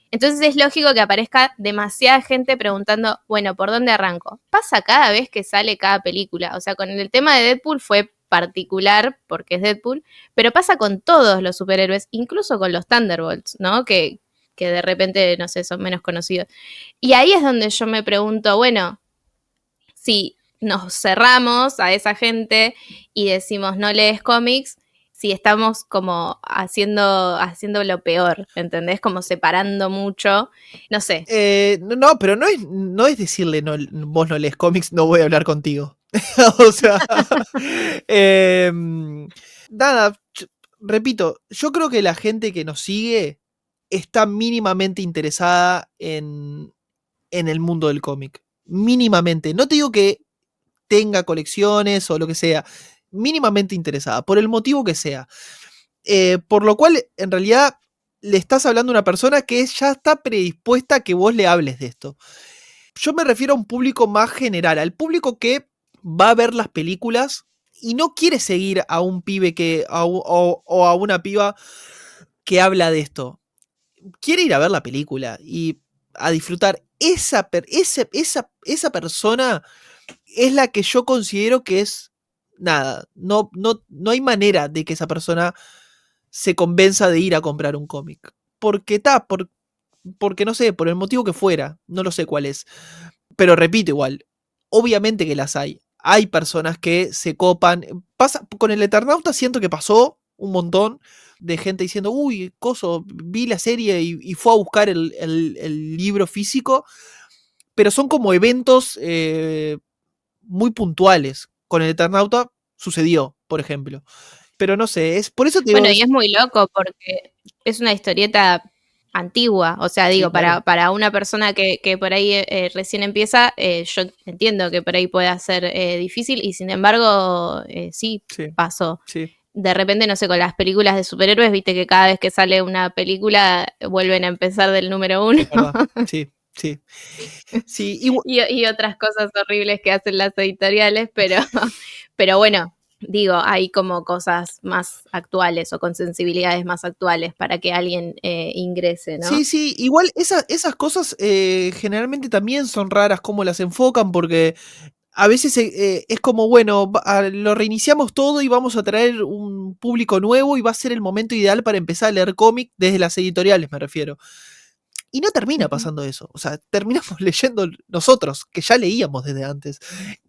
Entonces es lógico que aparezca demasiada gente preguntando, bueno, ¿por dónde arranco? Pasa cada vez que sale cada película. O sea, con el tema de Deadpool fue particular porque es Deadpool, pero pasa con todos los superhéroes, incluso con los Thunderbolts, ¿no? Que de repente, no sé, son menos conocidos. Y ahí es donde yo me pregunto, bueno, si nos cerramos a esa gente y decimos no lees cómics, si estamos como haciendo lo peor, ¿entendés? Como separando mucho, no sé. No, pero no es decirle, no, vos no lees cómics, no voy a hablar contigo. O sea, nada, repito, yo creo que la gente que nos sigue está mínimamente interesada en el mundo del cómic. Mínimamente. No te digo que tenga colecciones o lo que sea. Mínimamente interesada, por el motivo que sea. Por lo cual, en realidad, le estás hablando a una persona que ya está predispuesta a que vos le hables de esto. Yo me refiero a un público más general, al público que va a ver las películas y no quiere seguir a un pibe o a una piba que habla de esto. Quiere ir a ver la película y a disfrutar. Esa persona es la que yo considero que es nada. No hay manera de que esa persona se convenza de ir a comprar un cómic. Porque porque no sé, por el motivo que fuera, no lo sé cuál es. Pero repito igual, obviamente que las hay. Hay personas que se copan. Con el Eternauta siento que pasó un montón de gente diciendo, uy, vi la serie y fue a buscar el libro físico. Pero son como eventos muy puntuales. Con el Eternauta sucedió, por ejemplo. Pero no sé, por eso te digo. Bueno, y es muy loco porque es una historieta antigua, o sea, digo, Sí, claro. para una persona que por ahí recién empieza, yo entiendo que por ahí pueda ser difícil y sin embargo sí pasó. Sí. De repente, no sé, con las películas de superhéroes, viste que cada vez que sale una película vuelven a empezar del número 1. Es verdad. Sí. Y otras cosas horribles que hacen las editoriales, pero bueno, digo, hay como cosas más actuales o con sensibilidades más actuales para que alguien ingrese, ¿no? Sí, igual esas cosas generalmente también son raras cómo las enfocan, porque a veces es como, bueno, lo reiniciamos todo y vamos a traer un público nuevo y va a ser el momento ideal para empezar a leer cómic desde las editoriales, me refiero. Y no termina pasando eso. O sea, terminamos leyendo nosotros, que ya leíamos desde antes.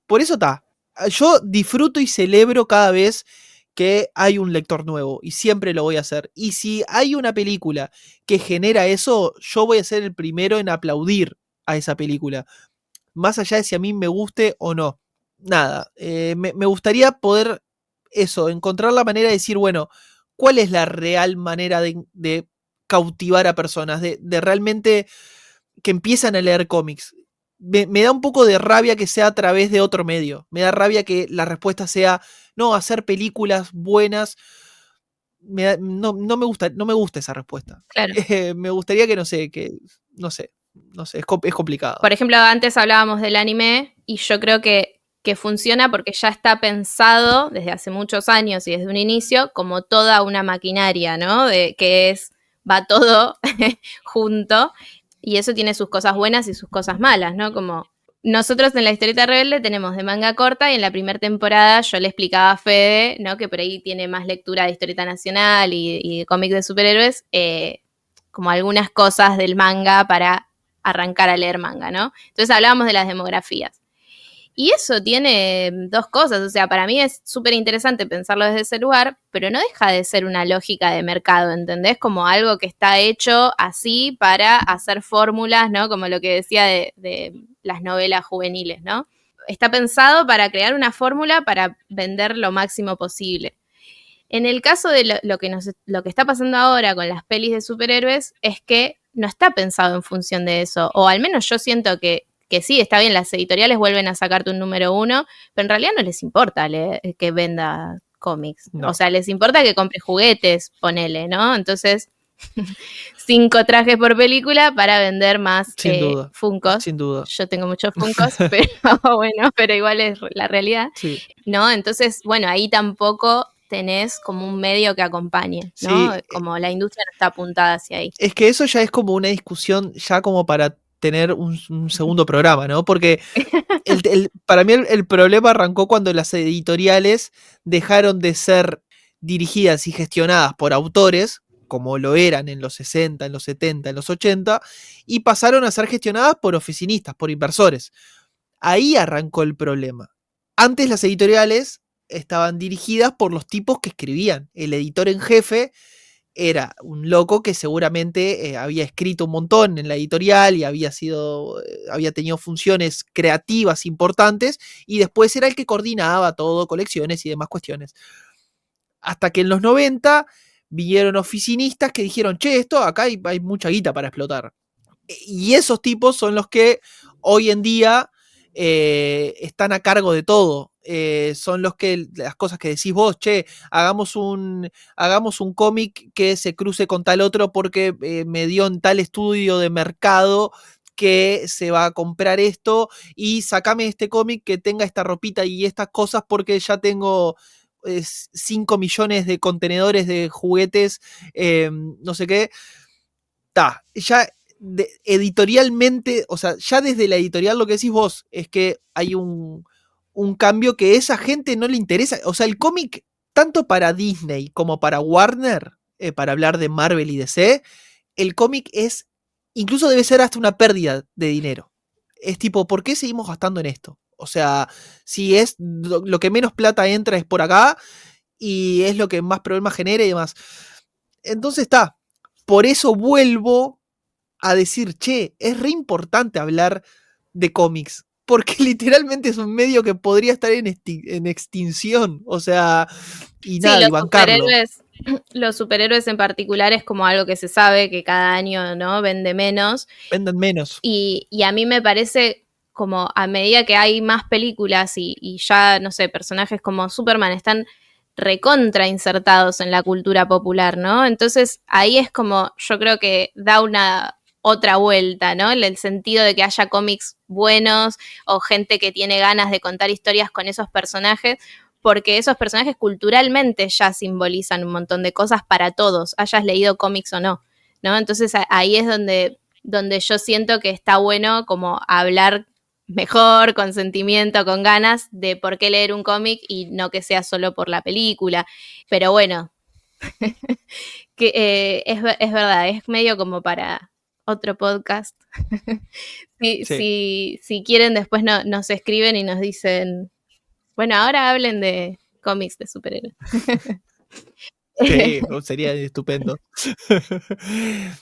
Por eso está. Yo disfruto y celebro cada vez que hay un lector nuevo. Y siempre lo voy a hacer. Y si hay una película que genera eso, yo voy a ser el primero en aplaudir a esa película. Más allá de si a mí me guste o no. Nada. Me gustaría poder eso, encontrar la manera de decir, bueno, ¿cuál es la real manera de cautivar a personas? De realmente que empiezan a leer cómics. Me da un poco de rabia que sea a través de otro medio. Me da rabia que la respuesta sea, no, hacer películas buenas. No me gusta esa respuesta. Claro. Me gustaría que, no sé, es complicado. Por ejemplo, antes hablábamos del anime y yo creo que funciona porque ya está pensado desde hace muchos años y desde un inicio como toda una maquinaria, ¿no? Va todo junto y eso tiene sus cosas buenas y sus cosas malas, ¿no? Como nosotros en la Historieta Rebelde tenemos de manga corta y en la primera temporada yo le explicaba a Fede, ¿no? Que por ahí tiene más lectura de historieta nacional y de cómics de superhéroes, como algunas cosas del manga para arrancar a leer manga, ¿no? Entonces hablábamos de las demografías. Y eso tiene dos cosas, o sea, para mí es súper interesante pensarlo desde ese lugar, pero no deja de ser una lógica de mercado, ¿entendés? Como algo que está hecho así para hacer fórmulas, ¿no? Como lo que decía de las novelas juveniles, ¿no? Está pensado para crear una fórmula para vender lo máximo posible. En el caso de lo que está pasando ahora con las pelis de superhéroes es que no está pensado en función de eso, o al menos yo siento que sí, está bien, las editoriales vuelven a sacarte un número 1, pero en realidad no les importa que venda cómics. No. O sea, les importa que compre juguetes, ponele, ¿no? Entonces, 5 trajes por película para vender más Sin duda. Funkos. Sin duda. Yo tengo muchos Funkos, pero igual es la realidad. Sí. ¿No? Entonces, bueno, ahí tampoco tenés como un medio que acompañe, ¿no? Sí. Como la industria no está apuntada hacia ahí. Es que eso ya es como una discusión ya como para tener un segundo programa, ¿no? Porque para mí el problema arrancó cuando las editoriales dejaron de ser dirigidas y gestionadas por autores, como lo eran en los 60, en los 70, en los 80, y pasaron a ser gestionadas por oficinistas, por inversores. Ahí arrancó el problema. Antes las editoriales estaban dirigidas por los tipos que escribían. El editor en jefe era un loco que seguramente había escrito un montón en la editorial y había tenido funciones creativas importantes, y después era el que coordinaba todo, colecciones y demás cuestiones. Hasta que en los 90 vinieron oficinistas que dijeron, che, esto acá hay mucha guita para explotar. Y esos tipos son los que hoy en día están a cargo de todo. Son las cosas que decís vos, che, hagamos un cómic que se cruce con tal otro porque me dio en tal estudio de mercado que se va a comprar esto, y sacame este cómic que tenga esta ropita y estas cosas porque ya tengo 5 millones de contenedores de juguetes, no sé qué. Ya editorialmente, o sea, ya desde la editorial lo que decís vos es que hay un cambio que a esa gente no le interesa. O sea, el cómic, tanto para Disney como para Warner, para hablar de Marvel y DC, el cómic incluso debe ser hasta una pérdida de dinero. Es tipo, ¿por qué seguimos gastando en esto? O sea, si es lo que menos plata entra es por acá y es lo que más problemas genera y demás. Entonces por eso vuelvo a decir, che, es re importante hablar de cómics, porque literalmente es un medio que podría estar en extinción, o sea, y nada, y bancarlo. Los superhéroes en particular es como algo que se sabe que cada año, ¿no? Venden menos. Y a mí me parece como a medida que hay más películas y ya, no sé, personajes como Superman están recontra insertados en la cultura popular, ¿no? Entonces ahí es como, yo creo que da una otra vuelta, ¿no? En el sentido de que haya cómics buenos o gente que tiene ganas de contar historias con esos personajes, porque esos personajes culturalmente ya simbolizan un montón de cosas para todos, hayas leído cómics o no, ¿no? Entonces ahí es donde yo siento que está bueno como hablar mejor, con sentimiento, con ganas de por qué leer un cómic y no que sea solo por la película. Pero bueno, que es verdad, es medio como para otro podcast. Si quieren, después nos escriben y nos dicen, bueno, ahora hablen de cómics de superhéroes. Sí, sería estupendo.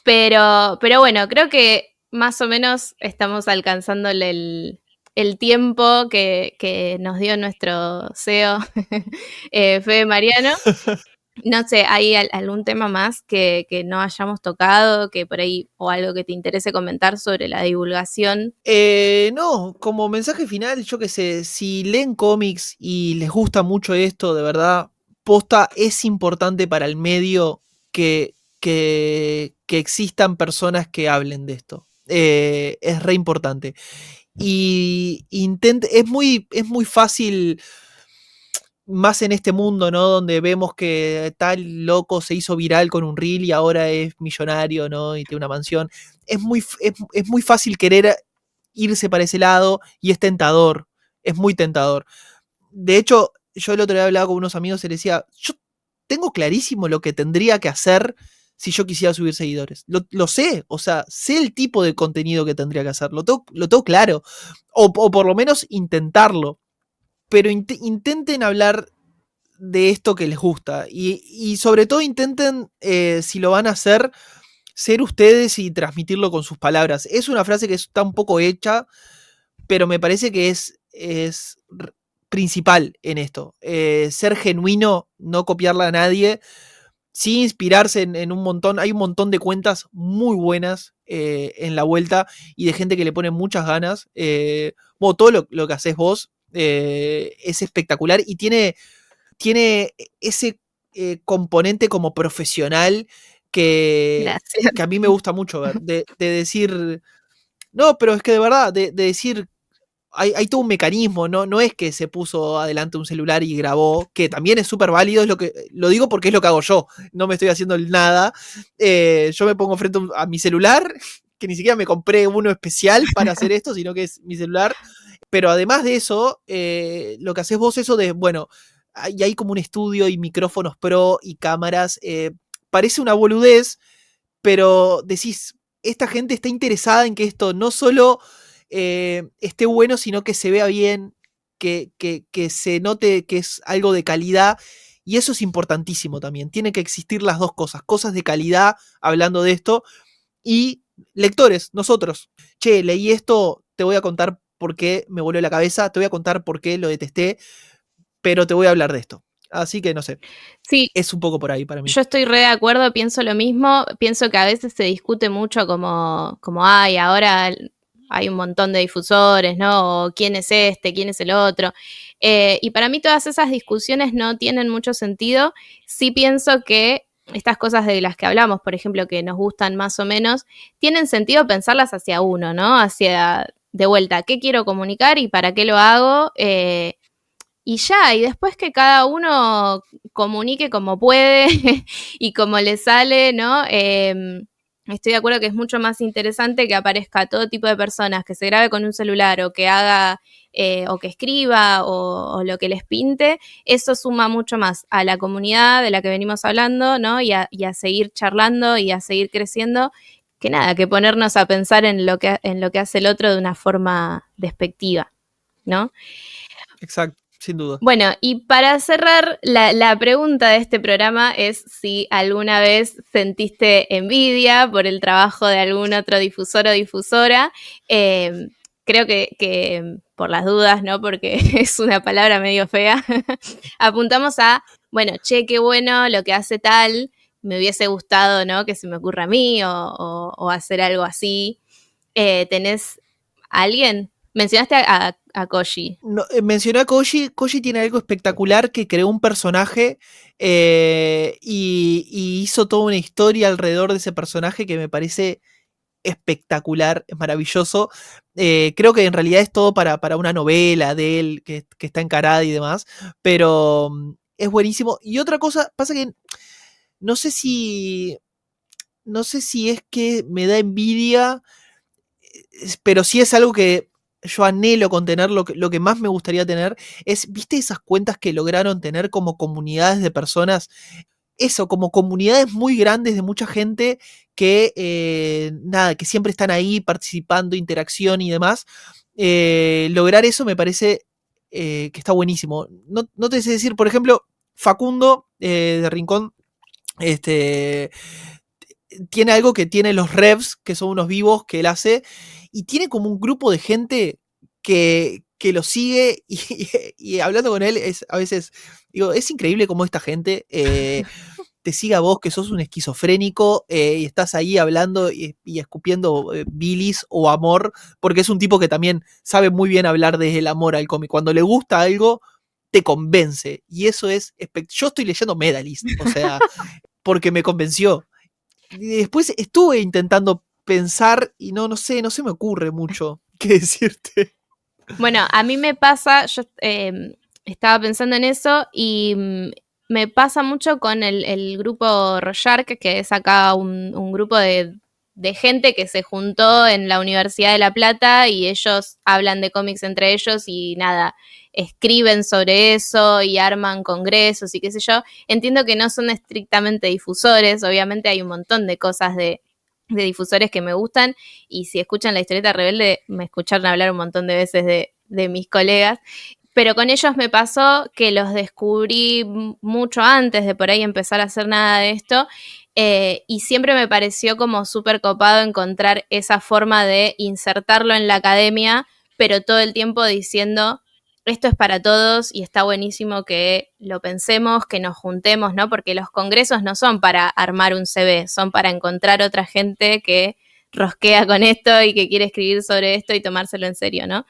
Pero bueno, creo que más o menos estamos alcanzándole el tiempo que nos dio nuestro CEO, Fede Mariano. No sé, ¿hay algún tema más que no hayamos tocado, que por ahí, o algo que te interese comentar sobre la divulgación? No, como mensaje final, yo qué sé, si leen cómics y les gusta mucho esto, de verdad, posta, es importante para el medio que existan personas que hablen de esto. Es re importante. Y es muy fácil, más en este mundo, ¿no? Donde vemos que tal loco se hizo viral con un reel y ahora es millonario, ¿no? Y tiene una mansión. Es muy fácil querer irse para ese lado y es tentador. Es muy tentador. De hecho, yo el otro día hablaba con unos amigos y les decía, yo tengo clarísimo lo que tendría que hacer si yo quisiera subir seguidores. Lo sé, o sea, sé el tipo de contenido que tendría que hacer. Lo tengo claro. O por lo menos intentarlo. Pero intenten hablar de esto que les gusta. Y sobre todo intenten, si lo van a hacer, ser ustedes y transmitirlo con sus palabras. Es una frase que está un poco hecha, pero me parece que es principal en esto. Ser genuino, no copiarla a nadie, sí inspirarse en un montón. Hay un montón de cuentas muy buenas en la vuelta y de gente que le pone muchas ganas. Bueno, todo lo que haces vos es espectacular y tiene ese componente como profesional que a mí me gusta mucho ver. De decir, no, pero es que de verdad, de decir, hay todo un mecanismo, ¿no? Es que se puso adelante un celular y grabó, que también es súper válido, lo digo porque es lo que hago yo, no me estoy haciendo nada. Yo me pongo frente a mi celular, que ni siquiera me compré uno especial para hacer esto, sino que es mi celular. Pero además de eso, lo que haces vos, eso de, bueno, hay como un estudio y micrófonos pro y cámaras, parece una boludez, pero decís, esta gente está interesada en que esto no solo esté bueno, sino que se vea bien, que se note que es algo de calidad, y eso es importantísimo también. Tiene que existir las dos cosas de calidad hablando de esto, y lectores, nosotros. Che, leí esto, te voy a contar por qué me voló la cabeza, te voy a contar por qué lo detesté, pero te voy a hablar de esto. Así que no sé. Sí. Es un poco por ahí para mí. Yo estoy re de acuerdo, pienso lo mismo. Pienso que a veces se discute mucho como ay, ahora hay un montón de difusores, ¿no? O quién es este, quién es el otro. Y para mí todas esas discusiones no tienen mucho sentido. Sí pienso que estas cosas de las que hablamos, por ejemplo, que nos gustan más o menos, tienen sentido pensarlas hacia uno, ¿no? Hacia, de vuelta, ¿qué quiero comunicar y para qué lo hago? Y ya, y después que cada uno comunique como puede y como le sale, ¿no? Estoy de acuerdo que es mucho más interesante que aparezca todo tipo de personas, que se grabe con un celular o que haga o que escriba o lo que les pinte. Eso suma mucho más a la comunidad de la que venimos hablando, ¿no? Y a seguir charlando y a seguir creciendo, que nada, que ponernos a pensar en lo que hace el otro de una forma despectiva, ¿no? Exacto. Sin duda. Bueno, y para cerrar, la pregunta de este programa es si alguna vez sentiste envidia por el trabajo de algún otro difusor o difusora. Creo que por las dudas, ¿no? Porque es una palabra medio fea. Apuntamos a, bueno, che, qué bueno lo que hace tal. Me hubiese gustado, ¿no? Que se me ocurra a mí o hacer algo así. ¿Tenés alguien? Mencionaste a Koji. No, mencioné a Koji. Koji tiene algo espectacular, que creó un personaje y hizo toda una historia alrededor de ese personaje que me parece espectacular, es maravilloso. Creo que en realidad es todo para una novela de él que está encarada y demás, pero es buenísimo. Y otra cosa, pasa que no sé si es que me da envidia, pero sí es algo que yo anhelo con tener. Lo que más me gustaría tener es, ¿viste esas cuentas que lograron tener como comunidades de personas? Eso, como comunidades muy grandes de mucha gente que, nada, que siempre están ahí participando, interacción y demás. Lograr eso me parece que está buenísimo. No te sé decir, por ejemplo, Facundo de Rincón, tiene algo que tiene los revs, que son unos vivos que él hace, y tiene como un grupo de gente que lo sigue, y hablando con él a veces, digo, es increíble cómo esta gente te sigue a vos, que sos un esquizofrénico, y estás ahí hablando y escupiendo bilis o amor, porque es un tipo que también sabe muy bien hablar desde el amor al cómic. Cuando le gusta algo, te convence, y eso es yo estoy leyendo Medalist, o sea, porque me convenció. Y después estuve intentando pensar y no se me ocurre mucho qué decirte. Bueno, a mí me pasa, yo estaba pensando en eso y me pasa mucho con el grupo Rorschach, que es acá un grupo de gente que se juntó en la Universidad de La Plata y ellos hablan de cómics entre ellos y nada, escriben sobre eso y arman congresos y qué sé yo. Entiendo que no son estrictamente difusores, obviamente hay un montón de cosas de difusores que me gustan, y si escuchan La Historieta Rebelde me escucharon hablar un montón de veces de mis colegas, pero con ellos me pasó que los descubrí mucho antes de por ahí empezar a hacer nada de esto, y siempre me pareció como súper copado encontrar esa forma de insertarlo en la academia, pero todo el tiempo diciendo: esto es para todos y está buenísimo que lo pensemos, que nos juntemos, ¿no? Porque los congresos no son para armar un CV, son para encontrar otra gente que rosquea con esto y que quiere escribir sobre esto y tomárselo en serio, ¿no?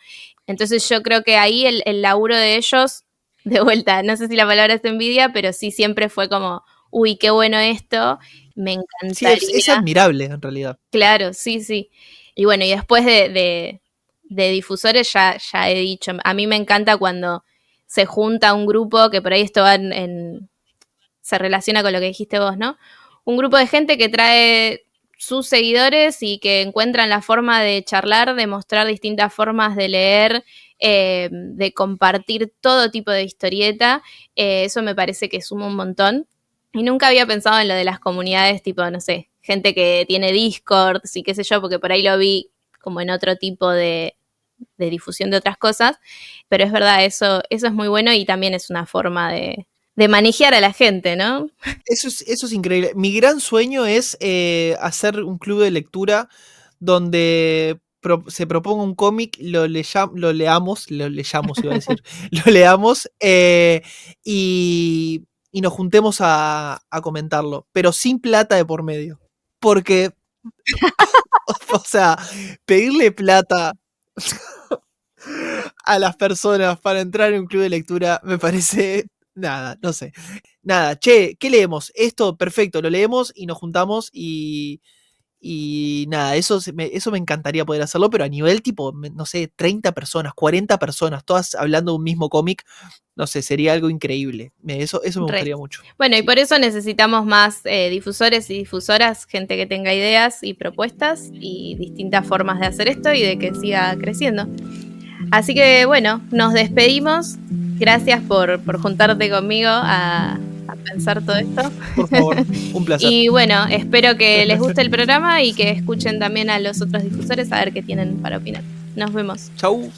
Entonces yo creo que ahí el laburo de ellos, de vuelta, no sé si la palabra es envidia, pero sí siempre fue como, uy, qué bueno esto, me encantaría. Sí, es admirable en realidad. Claro, sí. Y bueno, y después de difusores ya he dicho, a mí me encanta cuando se junta un grupo, que por ahí esto va se relaciona con lo que dijiste vos, ¿no? Un grupo de gente que trae sus seguidores y que encuentran la forma de charlar, de mostrar distintas formas de leer, de compartir todo tipo de historieta. Eso me parece que suma un montón. Y nunca había pensado en lo de las comunidades, tipo, no sé, gente que tiene Discord, y qué sé yo, porque por ahí lo vi como en otro tipo de difusión de otras cosas, pero es verdad, eso es muy bueno y también es una forma de manejar a la gente, ¿no? Eso es increíble. Mi gran sueño es hacer un club de lectura donde se proponga un cómic, lo leamos, iba a decir, lo leamos y nos juntemos a comentarlo, pero sin plata de por medio. Porque, o sea, pedirle plata a las personas para entrar en un club de lectura me parece nada, no sé. Nada, che, ¿qué leemos? Esto, perfecto, lo leemos y nos juntamos y nada, eso me encantaría poder hacerlo, pero a nivel tipo, no sé, 30 personas, 40 personas, todas hablando de un mismo cómic, no sé, sería algo increíble. Eso me gustaría mucho. Bueno, y por eso necesitamos más difusores y difusoras, gente que tenga ideas y propuestas y distintas formas de hacer esto y de que siga creciendo. Así que bueno, nos despedimos. Gracias por juntarte conmigo a pensar todo esto. Por favor, un placer. Y bueno, espero que les guste el programa y que escuchen también a los otros difusores a ver qué tienen para opinar. Nos vemos. Chau.